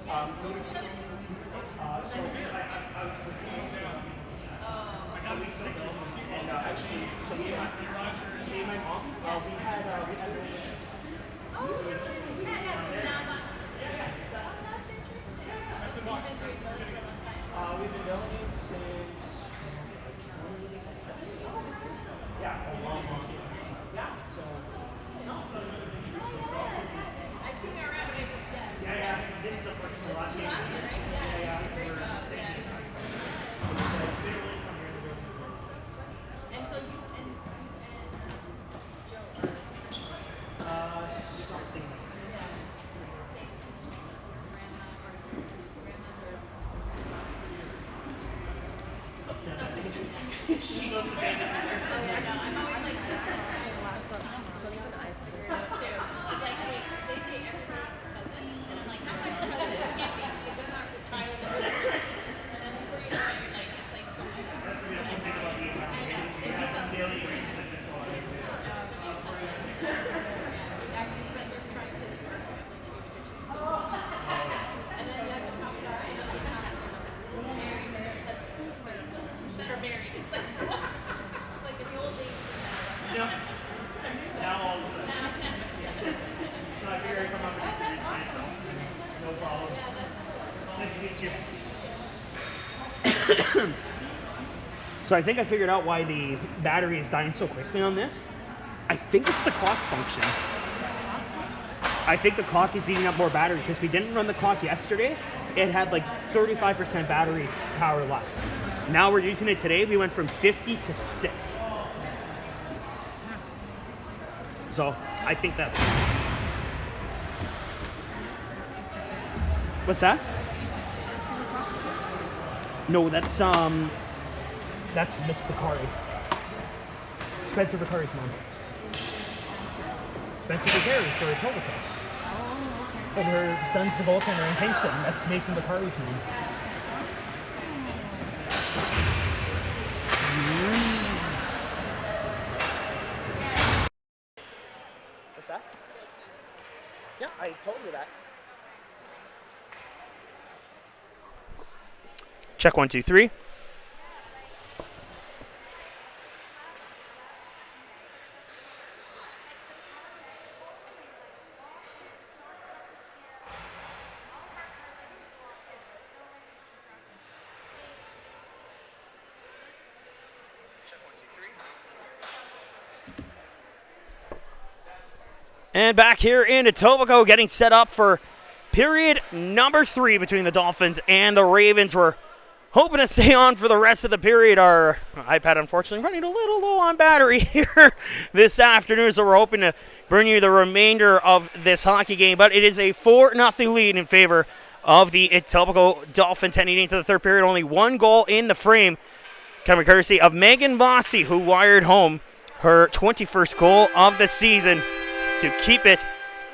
And actually, so me and my mom, we had we've been doing it since a long time. Yeah, so I've seen our rabbits. yeah, this is the first one. Last year, Right? Yeah. Great job. Yeah. It's been really fun here in the Grocery. And so you and Joe are Something. She knows the family. I'm always like, it's like, wait, they say everybody's cousin, and I'm like, I'm not your cousin. It can't be, because they're not the child of this person. And then before you know it, you're like, it's like, I know, it's tough. Actually, Spencer's trying to do her family too, because she's so and then you have to talk about some of the times they're like married with their cousins, that are married. It's like, what? It's like in the old days. Now all of a sudden. So I figured I'd come up and introduce myself. No problem. Nice to meet you. So I think I figured out why the battery is dying so quickly on this. I think it's the clock function. I think the clock is eating up more battery because we didn't run the clock yesterday. It had like 35% battery power left. Now we're using it today. We went from 50 to 6. So I think that's. What's that? No, that's Miss Vicari. Spencer Vicari's mom. Spencer Vicari for Etobicoke. And her son's the goaltender in Kingston. That's Mason Vicari's mom. What's that? Yeah, I told you that. Check 1, 2, 3. And back here in Etobicoke, getting set up for period number 3 between the Dolphins and the Ravens. We're hoping to stay on for the rest of the period. Our iPad, unfortunately, running a little low on battery here this afternoon, so we're hoping to bring you the remainder of this hockey game. But it is a 4-0 lead in favor of the Etobicoke Dolphins heading into the third period. Only one goal in the frame, coming courtesy of Megan Bossy, who wired home her 21st goal of the season to keep it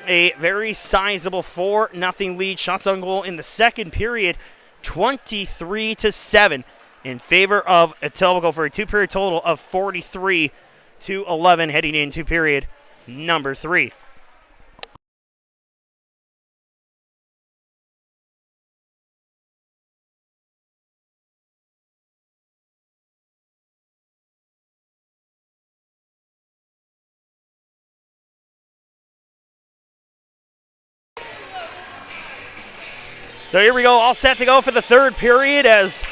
a very sizable 4-0 lead. Shots on goal in the second period, 23-7 in favor of Etobicoke for a 2-period total of 43-11 heading into period number 3. So here we go, all set to go for the third period as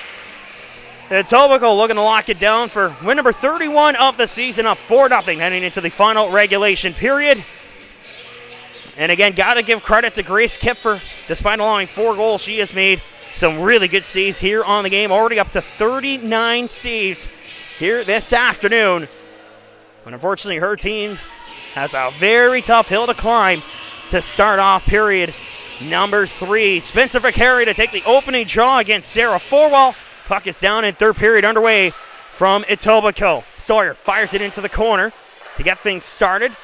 Etobicoke looking to lock it down for win number 31 of the season, up 4-0 heading into the final regulation period. And again, got to give credit to Grace Kipfer. Despite allowing 4 goals, she has made some really good saves here on the game, already up to 39 saves here this afternoon. But unfortunately, her team has a very tough hill to climb to start off period number 3. Spencer Vicari to take the opening draw against Sarah Forwell. Puck is down in third period underway from Etobicoke. Sawyer fires it into the corner to get things started.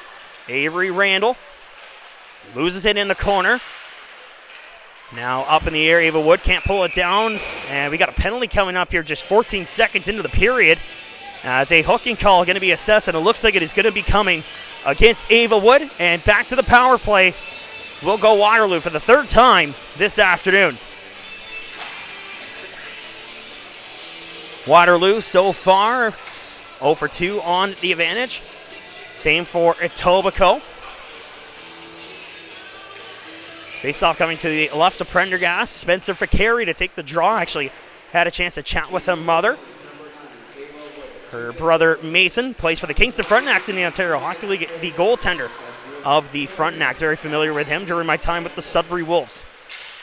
Avery Randall loses it in the corner. Now up in the air, Ava Wood can't pull it down. And we got a penalty coming up here just 14 seconds into the period as a hooking call going to be assessed, and it looks like it is going to be coming against Ava Wood. And back to the power play will go Waterloo for the third time this afternoon. Waterloo so far 0 for 2 on the advantage. Same for Etobicoke. Face-off coming to the left of Prendergast. Spencer Fakari to take the draw. Actually had a chance to chat with her mother. Her brother Mason plays for the Kingston Frontenacs in the Ontario Hockey League, the goaltender of the Frontenacs. Very familiar with him during my time with the Sudbury Wolves.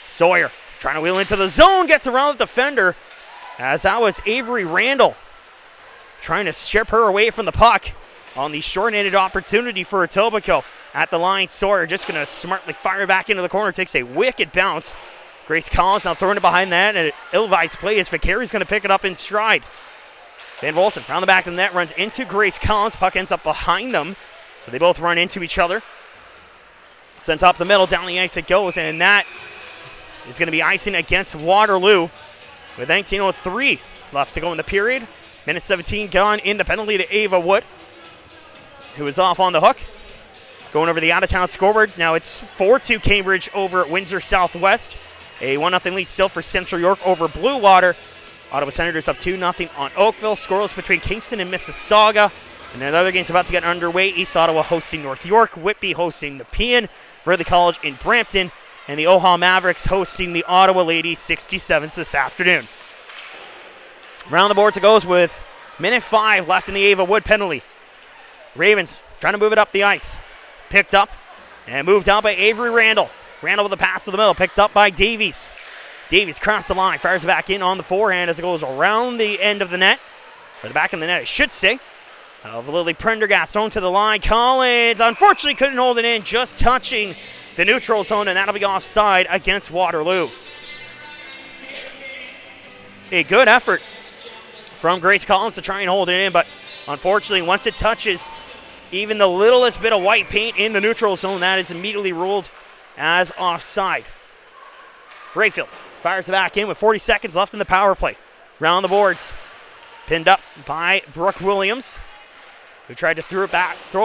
Sawyer trying to wheel into the zone, gets around the defender, as that was Avery Randall trying to strip her away from the puck on the short-handed opportunity for Etobicoke. At the line, Sawyer just going to smartly fire back into the corner, takes a wicked bounce. Grace Collins now throwing it behind that, and an ill-advised play as Fakari's going to pick it up in stride. Van Volson around the back of the net, runs into Grace Collins. Puck ends up behind them, so they both run into each other. Sent up the middle, down the ice it goes, and that is going to be icing against Waterloo with 19:03 left to go in the period. Minute 17 gone in the penalty to Ava Wood, who is off on the hook. Going over the out-of-town scoreboard. Now it's 4-2 Cambridge over Windsor Southwest. A 1-0 lead still for Central York over Blue Water. Ottawa Senators up 2-0 on Oakville. Scoreless between Kingston and Mississauga. And then other games about to get underway. East Ottawa hosting North York. Whitby hosting Nepean. Verde College in Brampton. And the Omaha Mavericks hosting the Ottawa Ladies 67s this afternoon. Round the boards it goes with minute 5 left in the Ava Wood penalty. Ravens trying to move it up the ice. Picked up and moved out by Avery Randall. Randall with a pass to the middle, picked up by Davies. Davies crossed the line, fires it back in on the forehand as it goes around the end of the net. Or the back of the net, I should say. Of Lily Prendergast thrown to the line. Collins unfortunately couldn't hold it in, just touching the neutral zone, and that'll be offside against Waterloo. A good effort from Grace Collins to try and hold it in, but unfortunately once it touches even the littlest bit of white paint in the neutral zone, that is immediately ruled as offside. Rayfield fires it back in with 40 seconds left in the power play. Round the boards. Pinned up by Brooke Williams, who tried to throw it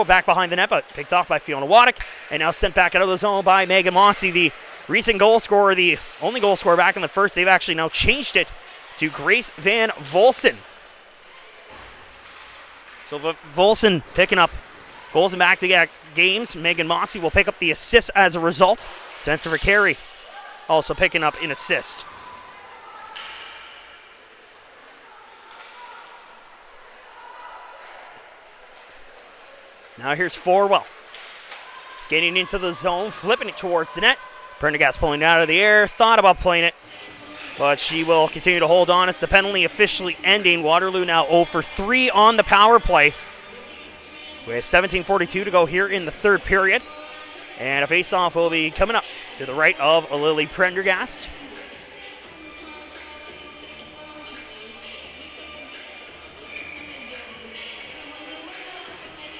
back behind the net, but picked off by Fiona Waddick, and now sent back out of the zone by Megan Mossy, the recent goal scorer, the only goal scorer back in the first. They've actually now changed it to Grace Van Volson. So Volson picking up goals in back-to-back games. Megan Mossy will pick up the assist as a result. Spencer Fakari also picking up an assist. Now here's Forwell. Skating into the zone, flipping it towards the net. Prendergast pulling it out of the air, thought about playing it, but she will continue to hold on. It's the penalty officially ending. Waterloo now 0 for 3 on the power play, with 17:42 to go here in the third period. And a face-off will be coming up to the right of Lily Prendergast.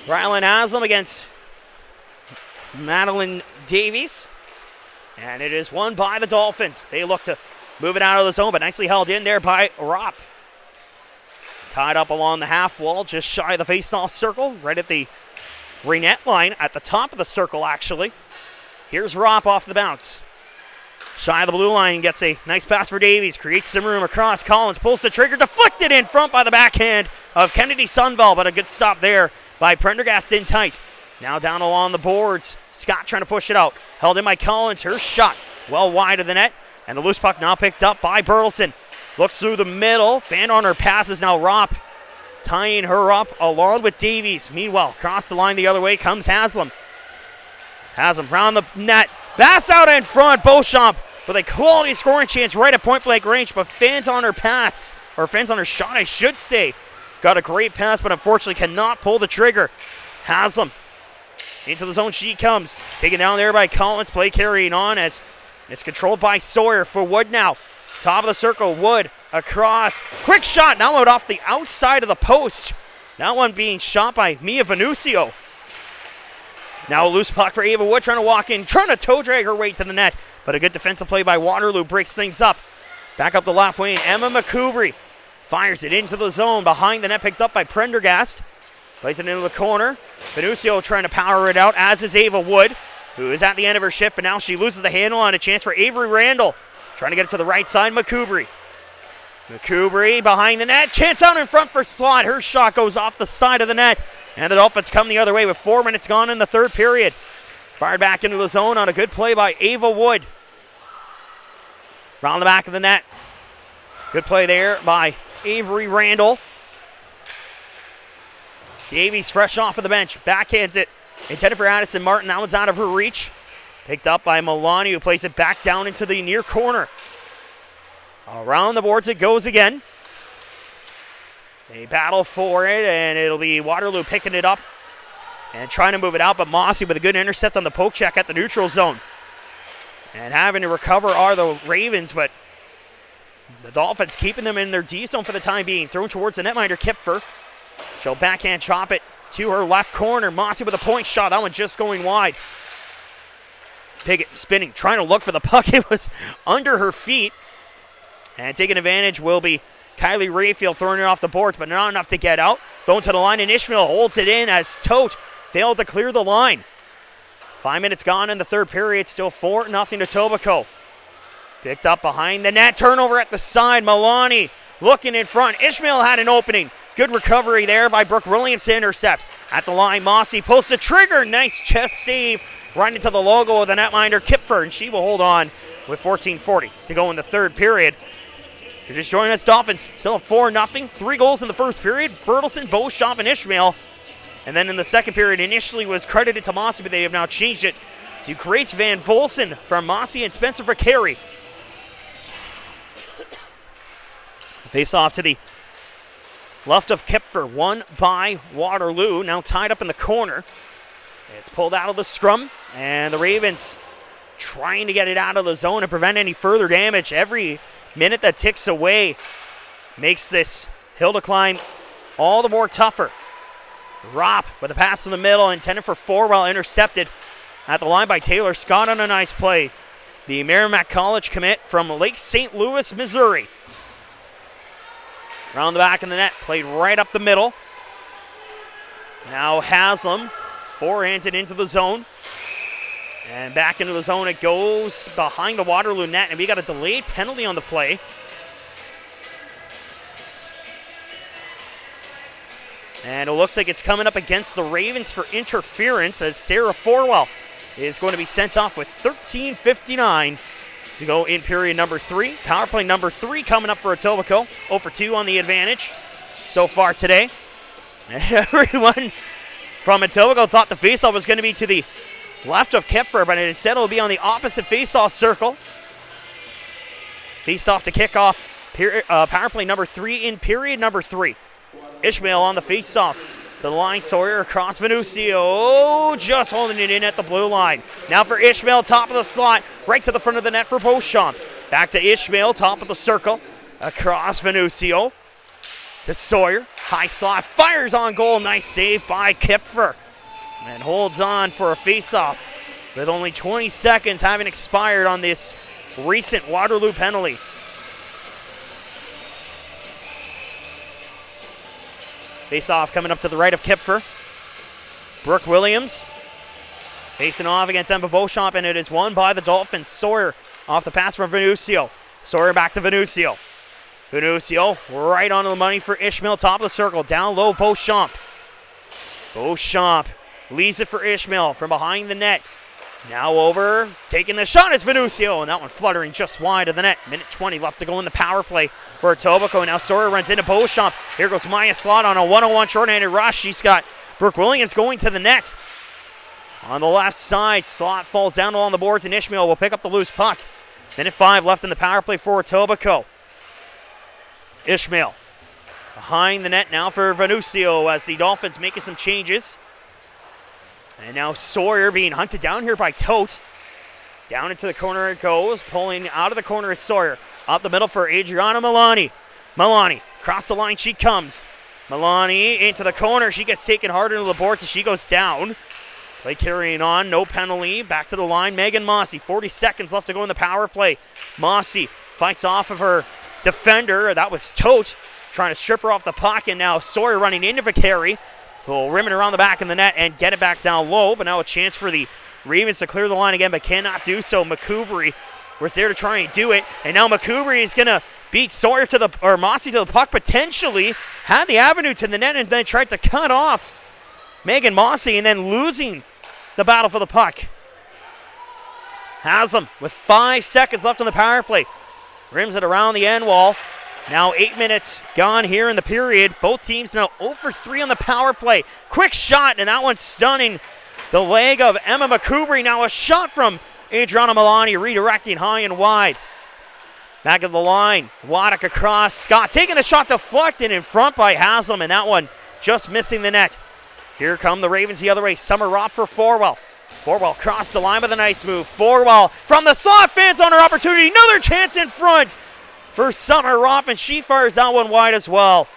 Rylan Haslam against Madeline Davies. And it is won by the Dolphins. They look to move it out of the zone, but nicely held in there by Ropp. Tied up along the half wall, just shy of the face-off circle, right at the Rainette line, at the top of the circle, actually. Here's Ropp off the bounce. Shy of the blue line, gets a nice pass for Davies, creates some room across. Collins pulls the trigger, deflected in front by the backhand of Kennedy Sunval, but a good stop there by Prendergast in tight. Now down along the boards. Scott trying to push it out. Held in by Collins. Her shot well wide of the net. And the loose puck now picked up by Burleson. Looks through the middle. Fan on her passes now Ropp, tying her up along with Davies. Meanwhile, across the line the other way comes Haslam. Haslam round the net. Pass out in front. Beauchamp with a quality scoring chance right at point blank range, but fans on her pass, or fans on her shot, I should say. Got a great pass, but unfortunately cannot pull the trigger. Haslam into the zone she comes. Taken down there by Collins. Play carrying on as it's controlled by Sawyer for Wood now. Top of the circle, Wood across. Quick shot, now out off the outside of the post. That one being shot by Mia Venucio. Now a loose puck for Ava Wood, trying to walk in, trying to toe drag her way to the net. But a good defensive play by Waterloo breaks things up. Back up the left wing, Emma McCoubry fires it into the zone. Behind the net, picked up by Prendergast. Plays it into the corner. Venucio trying to power it out, as is Ava Wood, who is at the end of her shift, but now she loses the handle on a chance for Avery Randall. Trying to get it to the right side, McCoubry. McCoubry behind the net. Chance out in front for Slot. Her shot goes off the side of the net. And the Dolphins come the other way with 4 minutes gone in the third period. Fired back into the zone on a good play by Ava Wood. Round the back of the net. Good play there by Avery Randall. Davies fresh off of the bench. Backhands it. Intended for Addison Martin. That one's out of her reach. Picked up by Milani, who plays it back down into the near corner. Around the boards it goes again. They battle for it, and it'll be Waterloo picking it up and trying to move it out, but Mossy with a good intercept on the poke check at the neutral zone. And having to recover are the Ravens, but the Dolphins keeping them in their D zone for the time being. Thrown towards the netminder, Kipfer. She'll backhand chop it to her left corner. Mossy with a point shot. That one just going wide. Piggott spinning, trying to look for the puck. It was under her feet. And taking advantage will be Kylie Rayfield, throwing it off the boards, but not enough to get out. Thrown to the line, and Ishmael holds it in as Tote failed to clear the line. 5 minutes gone in the third period. Still 4-0 to Etobicoke. Picked up behind the net. Turnover at the side. Milani looking in front. Ishmael had an opening. Good recovery there by Brooke Williams to intercept. At the line, Mossy pulls the trigger. Nice chest save right into the logo of the netminder, Kipfer, and she will hold on with 14:40 to go in the third period. You're just joining us, Dolphins. Still up 4-0. 3 goals in the first period. Bertelson, Beauchamp, and Ishmael. And then in the second period, initially was credited to Mossy, but they have now changed it to Grace Van Volsen from Mossy and Spencer for Carey. Face off to the left of Kipfer, won by Waterloo. Now tied up in the corner. It's pulled out of the scrum, and the Ravens trying to get it out of the zone and prevent any further damage. Every minute that ticks away makes this hill to climb all the more tougher. Ropp with a pass in the middle, intended for 4, while intercepted at the line by Taylor Scott on a nice play. The Merrimack College commit from Lake St. Louis, Missouri. Around the back of the net, played right up the middle. Now Haslam forehanded into the zone. And back into the zone it goes behind the Waterloo net, and we got a delayed penalty on the play. And it looks like it's coming up against the Ravens for interference, as Sarah Forwell is going to be sent off with 13:59 to go in period number 3. Power play number 3 coming up for Etobicoke. 0 for 2 on the advantage so far today. And everyone from Etobicoke thought the faceoff was going to be to the left of Kipfer, but instead it'll be on the opposite faceoff circle. Faceoff to kick off power play number 3 in period number 3. Ishmael on the faceoff to the line. Sawyer across Venucio. Oh, just holding it in at the blue line. Now for Ishmael, top of the slot, right to the front of the net for Beauchamp. Back to Ishmael, top of the circle, across Venucio to Sawyer. High slot, fires on goal. Nice save by Kipfer. And holds on for a faceoff with only 20 seconds having expired on this recent Waterloo penalty. Faceoff coming up to the right of Kipfer. Brooke Williams facing off against Emma Beauchamp, and it is won by the Dolphins. Sawyer off the pass from Venucio. Sawyer back to Venucio. Venucio right on the money for Ishmael, top of the circle. Down low, Beauchamp. Beauchamp leaves it for Ishmael from behind the net. Now over, taking the shot is Venucio, and that one fluttering just wide of the net. Minute 20 left to go in the power play for Etobicoke. Now Sawyer runs into Beauchamp. Here goes Maya Slot on a one-on-one short-handed rush. She's got Brooke Williams going to the net. On the left side, Slot falls down along the boards, and Ishmael will pick up the loose puck. Minute 5 left in the power play for Etobicoke. Ishmael behind the net now for Venucio as the Dolphins making some changes. And now Sawyer being hunted down here by Tote. Down into the corner it goes. Pulling out of the corner is Sawyer. Up the middle for Adriana Milani. Milani, across the line she comes. Milani into the corner. She gets taken hard into the boards as she goes down. Play carrying on, no penalty. Back to the line, Megan Mossy. 40 seconds left to go in the power play. Mossy fights off of her defender. That was Tote trying to strip her off the puck. And now Sawyer running into Vicari, who will rim it around the back of the net and get it back down low. But now a chance for the Ravens to clear the line again, but cannot do so. McCoubry was there to try and do it, and now McCoubry is going to beat Sawyer or Mossy to the puck, potentially had the avenue to the net and then tried to cut off Megan Mossy and then losing the battle for the puck. Haslam with 5 seconds left on the power play. Rims it around the end wall. Now 8 minutes gone here in the period. Both teams now 0 for 3 on the power play. Quick shot, and that one's stunning the leg of Emma McCoubry. Now a shot from Adriana Milani, redirecting high and wide. Back of the line, Waddick across. Scott taking a shot deflected in front by Haslam, and that one just missing the net. Here come the Ravens the other way. Summer Ropp for Forwell. Forwell crossed the line with a nice move. Forwell from the slot, fans on her opportunity. Another chance in front for Summer Ropp, and she fires that one wide as well.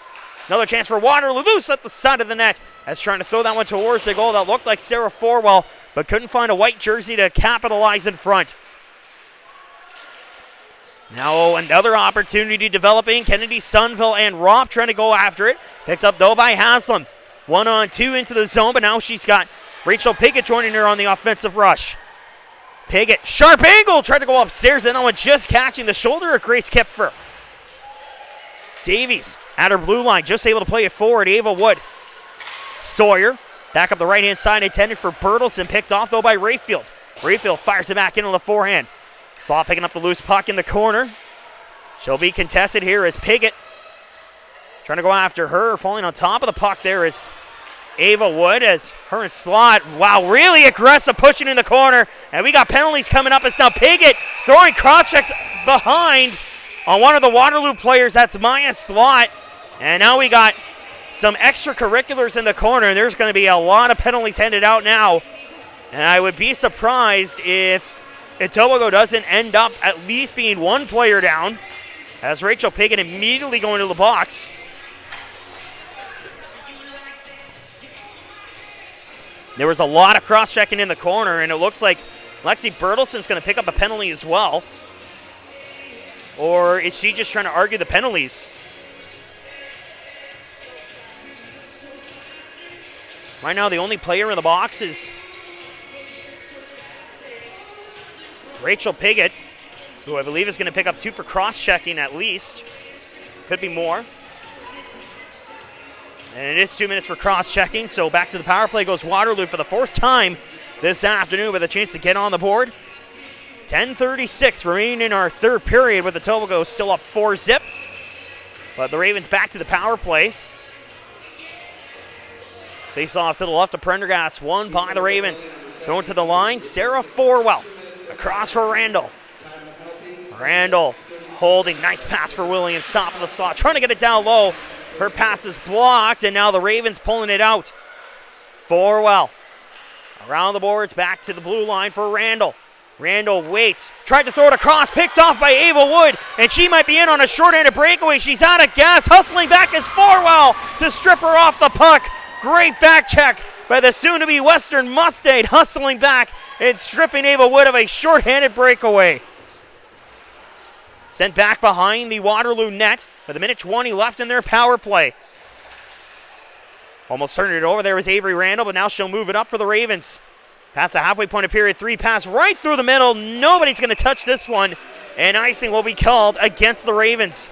Another chance for Waterloo, loose at the side of the net as trying to throw that one towards the goal. That looked like Sarah Forwell, but couldn't find a white jersey to capitalize in front. Now another opportunity developing. Kennedy, Sunville, and Ropp trying to go after it. Picked up though by Haslam. 1-on-2 into the zone, but now she's got Rachel Piggott joining her on the offensive rush. Piggott, sharp angle, tried to go upstairs, then that one just catching the shoulder of Grace Kipfer. Davies at her blue line, just able to play it forward. Ava Wood. Sawyer, back up the right-hand side, intended for Bertelson, picked off though by Rayfield. Rayfield fires it back in on the forehand. Slaw picking up the loose puck in the corner. She'll be contested here as Piggott trying to go after her. Falling on top of the puck there is Ava Wood as her and Slot. Wow, really aggressive pushing in the corner. And we got penalties coming up. It's now Piggott throwing cross checks behind on one of the Waterloo players. That's Maya Slot. And now we got some extracurriculars in the corner. There's going to be a lot of penalties handed out now. And I would be surprised if Etobicoke doesn't end up at least being one player down, as Rachel Piggott immediately going to the box. There was a lot of cross-checking in the corner, and it looks like Lexi Bertelson's going to pick up a penalty as well. Or is she just trying to argue the penalties? Right now, the only player in the box is Rachel Piggott, who I believe is going to pick up 2 for cross-checking at least. Could be more. And it is 2 minutes for cross-checking, so back to the power play goes Waterloo for the 4th time this afternoon with a chance to get on the board. 10:36 remaining in our 3rd period with the Etobicoke still up 4-0. But the Ravens back to the power play. Face off to the left of Prendergast, won by the Ravens. Thrown to the line, Sarah Forwell. Across for Randall. Randall holding, nice pass for Williams, top of the slot, trying to get it down low. Her pass is blocked, and now the Ravens pulling it out. Forwell around the boards, back to the blue line for Randall. Randall waits, tried to throw it across, picked off by Ava Wood, and she might be in on a short-handed breakaway. She's out of gas, hustling back is Forwell to strip her off the puck. Great back check by the soon-to-be Western Mustang, hustling back and stripping Ava Wood of a short-handed breakaway. Sent back behind the Waterloo net with 1:20 left in their power play. Almost turned it over. There was Avery Randall, but now she'll move it up for the Ravens. Past the halfway point of period 3, pass right through the middle. Nobody's going to touch this one, and icing will be called against the Ravens.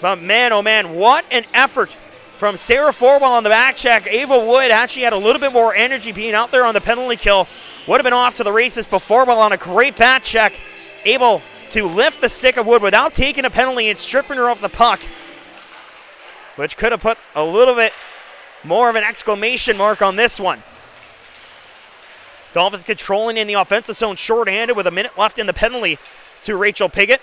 But man, oh man, what an effort from Sarah Forwell on the back check. Ava Wood actually had a little bit more energy being out there on the penalty kill. Would have been off to the races, but Forwell on a great back check, able to lift the stick of Wood without taking a penalty and stripping her off the puck, which could have put a little bit more of an exclamation mark on this one. Dolphins controlling in the offensive zone short-handed with 1 minute left in the penalty to Rachel Piggott.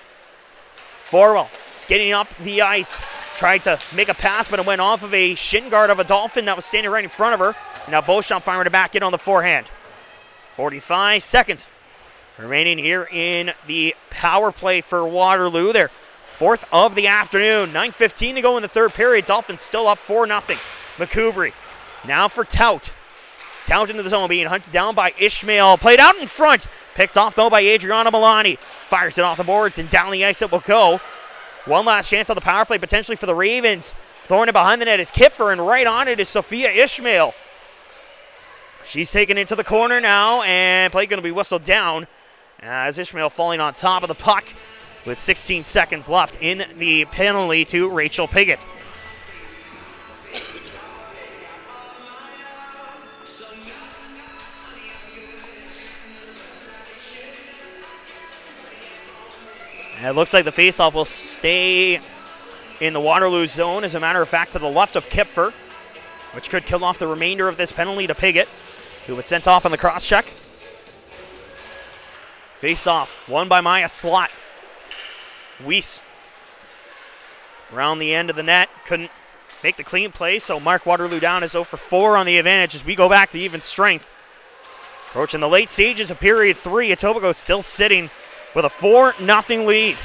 Forwell skating up the ice, tried to make a pass, but it went off of a shin guard of a Dolphin that was standing right in front of her. Now Beauchamp firing it back in on the forehand. 45 seconds remaining here in the power play for Waterloo. Their 4th of the afternoon. 9:15 to go in the 3rd period. Dolphins still up 4-0. McCoubry now for Tout. Tout into the zone, being hunted down by Ishmael. Played out in front. Picked off, though, by Adriana Milani. Fires it off the boards, and down the ice it will go. One last chance on the power play, potentially for the Ravens. Throwing it behind the net is Kipfer, and right on it is Sophia Ishmael. She's taken into the corner now, and play going to be whistled down as Ishmael falling on top of the puck with 16 seconds left in the penalty to Rachel Piggott. And it looks like the faceoff will stay in the Waterloo zone. As a matter of fact, to the left of Kipfer, which could kill off the remainder of this penalty to Piggott, who was sent off on the cross check. Face-off, won by Maya Slot. Weiss around the end of the net, couldn't make the clean play, so Mark Waterloo down is 0 for 4 on the advantage as we go back to even strength. Approaching the late stages of period 3, Etobicoke still sitting with a 4-0 lead.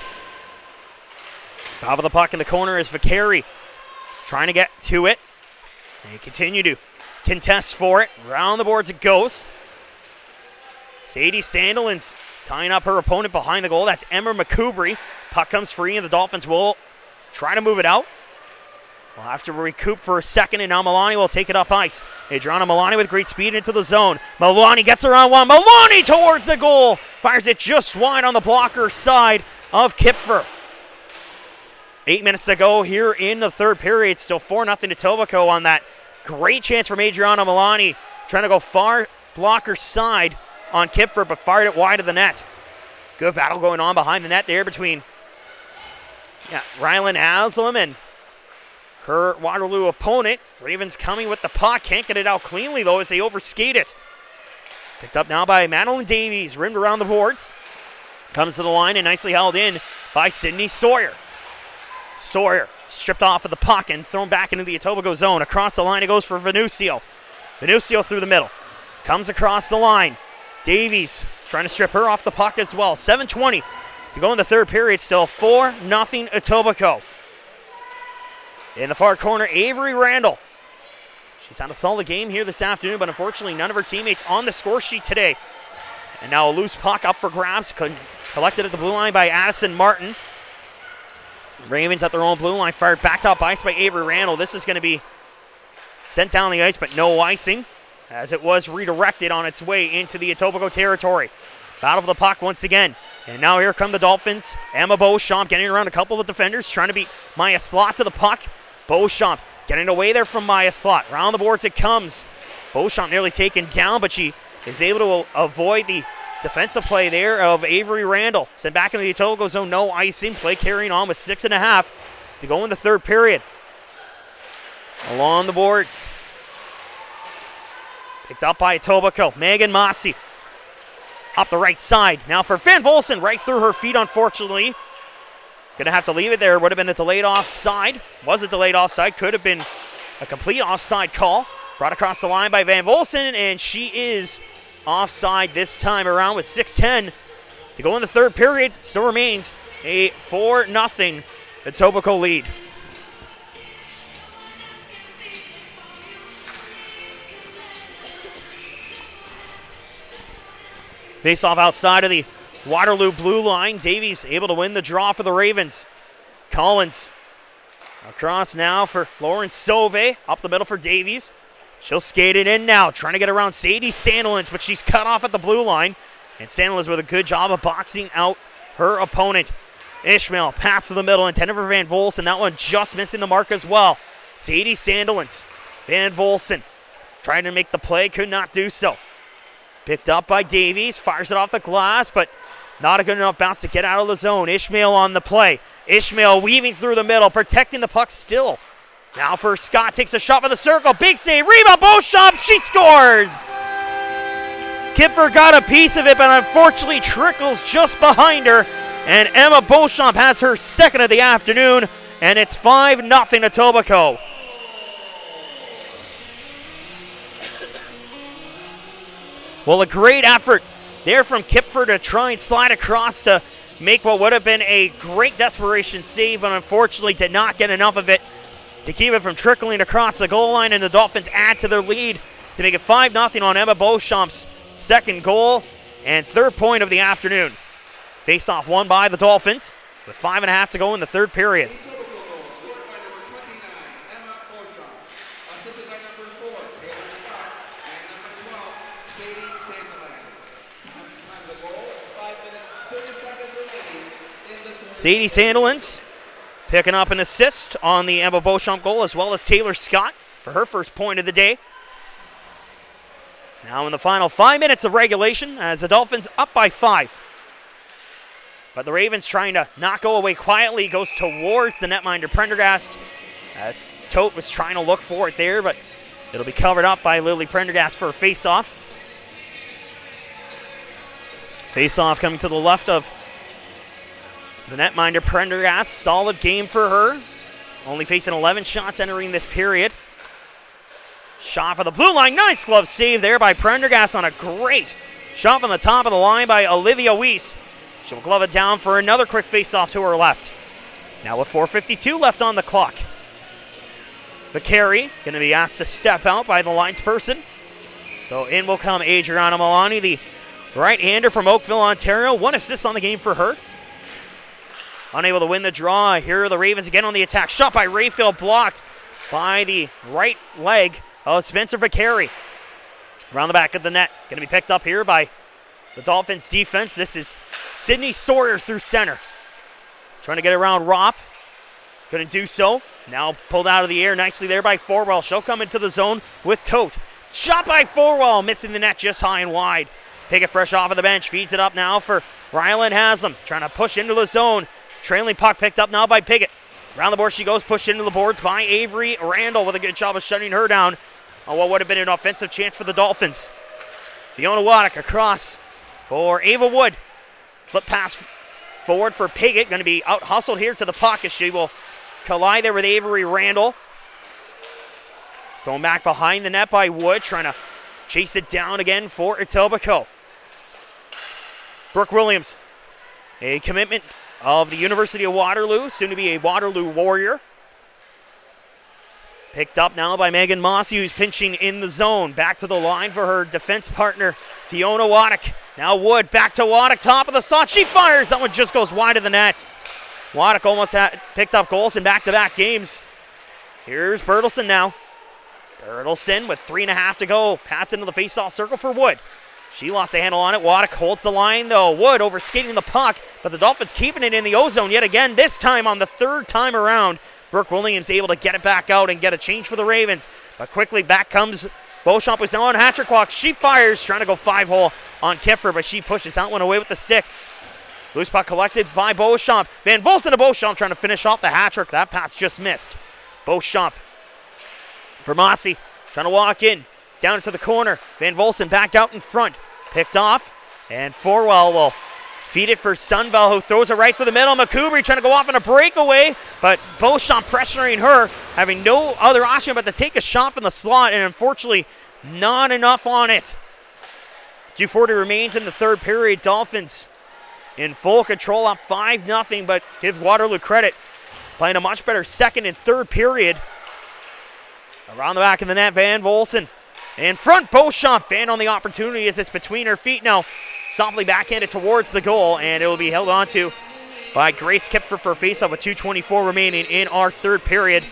Top of the puck in the corner is Vicari, trying to get to it. They continue to contest for it. Round the boards it goes. Sadie Sandilands tying up her opponent behind the goal. That's Emma McCoubry. Puck comes free, and the Dolphins will try to move it out. We'll have to recoup for a second, and now Milani will take it up ice. Adriana Milani with great speed into the zone. Milani gets around one. Milani towards the goal. Fires it just wide on the blocker side of Kipfer. 8 minutes to go here in the third period. Still 4-0 to Etobicoke on that. Great chance from Adriana Milani. Trying to go far blocker side on Kipfer, but fired it wide of the net. Good battle going on behind the net there between Rylan Haslam and her Waterloo opponent. Ravens coming with the puck. Can't get it out cleanly, though, as they overskate it. Picked up now by Madeline Davies. Rimmed around the boards. Comes to the line and nicely held in by Sydney Sawyer. Sawyer stripped off of the puck and thrown back into the Etobicoke zone. Across the line it goes for Venucio. Venucio through the middle. Comes across the line. Davies trying to strip her off the puck as well. 7:20 to go in the third period. Still 4-0 Etobicoke. In the far corner, Avery Randall. She's had a solid game here this afternoon, but unfortunately none of her teammates on the score sheet today. And now a loose puck up for grabs. Collected at the blue line by Addison Martin. Ravens at their own blue line, fired back up ice by Avery Randall. This is going to be sent down the ice, but no icing, as it was redirected on its way into the Etobicoke territory. Battle for the puck once again. And now here come the Dolphins. Emma Beauchamp getting around a couple of defenders, trying to beat Maya Slot to the puck. Beauchamp getting away there from Maya Slot. Round the boards it comes. Beauchamp nearly taken down, but she is able to avoid the defensive play there of Avery Randall. Sent back into the Etobicoke zone, no icing. Play carrying on with 6.5 to go in the third period. Along the boards. Picked up by Etobicoke. Megan Mossy up the right side. Now for Van Volsen, right through her feet, unfortunately. Going to have to leave it there. Would have been a delayed offside. Was a delayed offside. Could have been a complete offside call. Brought across the line by Van Volsen, and she is offside this time around with 6:10 to go in the third period. Still remains a 4-0 Etobicoke lead. Face off outside of the Waterloo blue line. Davies able to win the draw for the Ravens. Collins across now for Lauren Sauve. Up the middle for Davies. She'll skate it in now, trying to get around Sadie Sandilands, but she's cut off at the blue line. And Sandilands with a good job of boxing out her opponent. Ishmael pass to the middle, intended for Van Volsen. That one just missing the mark as well. Sadie Sandilands. Van Volsen trying to make the play, could not do so. Picked up by Davies, fires it off the glass, but not a good enough bounce to get out of the zone. Ishmael on the play. Ishmael weaving through the middle, protecting the puck still. Now for Scott, takes a shot for the circle. Big save, rebound, Beauchamp, she scores! Kipfer got a piece of it, but unfortunately trickles just behind her. And Emma Beauchamp has her second of the afternoon, and it's 5-0 Etobicoke. Well, a great effort there from Kipfer to try and slide across to make what would have been a great desperation save, but unfortunately did not get enough of it to keep it from trickling across the goal line, and the Dolphins add to their lead to make it 5-0 on Emma Beauchamp's second goal and third point of the afternoon. Face-off won by the Dolphins with 5.5 to go in the third period. Sadie Sandilands picking up an assist on the Emma Beauchamp goal, as well as Taylor Scott for her first point of the day. Now in the final 5 minutes of regulation, as the Dolphins up by 5. But the Ravens trying to not go away quietly, goes towards the netminder Prendergast, as Tote was trying to look for it there, but it'll be covered up by Lily Prendergast for a face-off. Face-off coming to the left of the netminder Prendergast. Solid game for her. Only facing 11 shots entering this period. Shot for the blue line. Nice glove save there by Prendergast on a great shot from the top of the line by Olivia Weiss. She'll glove it down for another quick face-off to her left. Now with 4:52 left on the clock. Vicari going to be asked to step out by the linesperson. So in will come Adriana Milani, the right-hander from Oakville, Ontario. 1 assist on the game for her. Unable to win the draw. Here are the Ravens again on the attack. Shot by Rayfield, blocked by the right leg of Spencer Vicari. Around the back of the net. Going to be picked up here by the Dolphins defense. This is Sydney Sawyer through center. Trying to get around Ropp. Couldn't do so. Now pulled out of the air nicely there by Forwell. She'll come into the zone with Tote. Shot by Forwell, missing the net just high and wide. Pickett fresh off of the bench. Feeds it up now for Ryland Haslam. Trying to push into the zone. Trailing puck picked up now by Pickett. Around the board she goes, pushed into the boards by Avery Randall with a good job of shutting her down on what would have been an offensive chance for the Dolphins. Fiona Waddick across for Ava Wood. Flip pass forward for Piggott. Going to be out hustled here to the puck as she will collide there with Avery Randall. Thrown back behind the net by Wood. Trying to chase it down again for Etobicoke. Brooke Williams, a commitment of the University of Waterloo, soon to be a Waterloo Warrior. Picked up now by Megan Mossy, who's pinching in the zone. Back to the line for her defense partner, Fiona Waddick. Now Wood, back to Waddick, top of the slot. She fires. That one just goes wide of the net. Waddick almost picked up goals in back-to-back games. Here's Bertelson now. Bertelson with 3.5 to go. Pass into the face-off circle for Wood. She lost a handle on it. Waddick holds the line, though. Wood over skating the puck, but the Dolphins keeping it in the O-zone yet again. This time on the third time around, Brooke Williams able to get it back out and get a change for the Ravens. But quickly back comes Beauchamp, who's now on hat-trick walk. She fires, trying to go 5-hole on Kipfer, but she pushes that one away with the stick. Loose puck collected by Beauchamp. Van Volsen to Beauchamp trying to finish off the hat-trick. That pass just missed. Beauchamp for Mossy, trying to walk in. Down into the corner. Van Volsen back out in front. Picked off. And Forwell will feed it for Sunvel, who throws it right through the middle. McCoubry trying to go off on a breakaway, but Beauchamp pressuring her, having no other option but to take a shot from the slot, and unfortunately not enough on it. 2:40 remains in the third period. Dolphins in full control, up 5-0, but give Waterloo credit, playing a much better second and third period. Around the back of the net, Van Volsen. In front, Beauchamp fan on the opportunity as it's between her feet now. Softly backhanded towards the goal, and it will be held onto by Grace Kipfer for a faceoff with 2:24 remaining in our third period.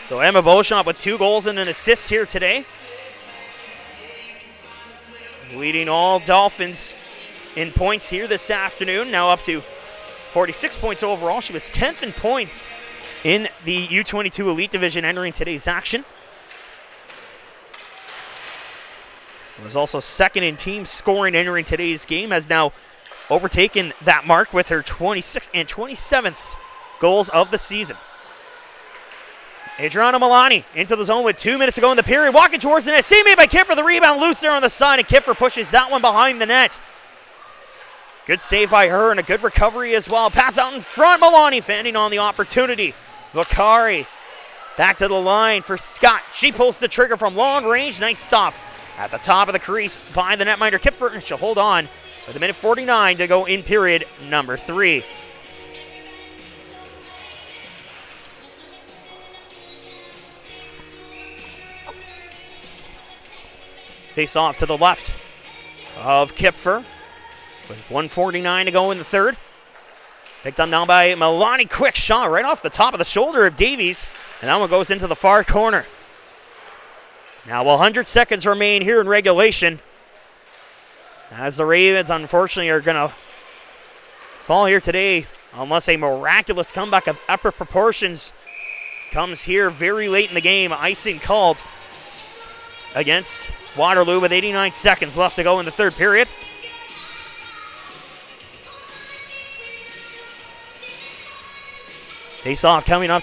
So Emma Beauchamp with 2 goals and an assist here today. Leading all Dolphins in points here this afternoon, now up to 46 points overall. She was 10th in points in the U22 Elite Division entering today's action. Was also second in team scoring entering today's game, has now overtaken that mark with her 26th and 27th goals of the season. Adriana Milani into the zone with 2 minutes to go in the period, walking towards the net. Save made by Kipfer, the rebound loose there on the side, and Kipfer pushes that one behind the net. Good save by her and a good recovery as well. Pass out in front, Milani fanning on the opportunity. Vicari back to the line for Scott. She pulls the trigger from long range. Nice stop at the top of the crease by the netminder Kipfer, and she'll hold on with 1:49 to go in period number 3. Face off to the left of Kipfer with 1:49 to go in the third. Picked up now by Milani. Quick shot right off the top of the shoulder of Davies. And that one goes into the far corner. Now 100 seconds remain here in regulation. as the Ravens unfortunately are going to fall here today unless a miraculous comeback of epic proportions comes here very late in the game. Icing called against Waterloo with 89 seconds left to go in the third period. Face-off coming up.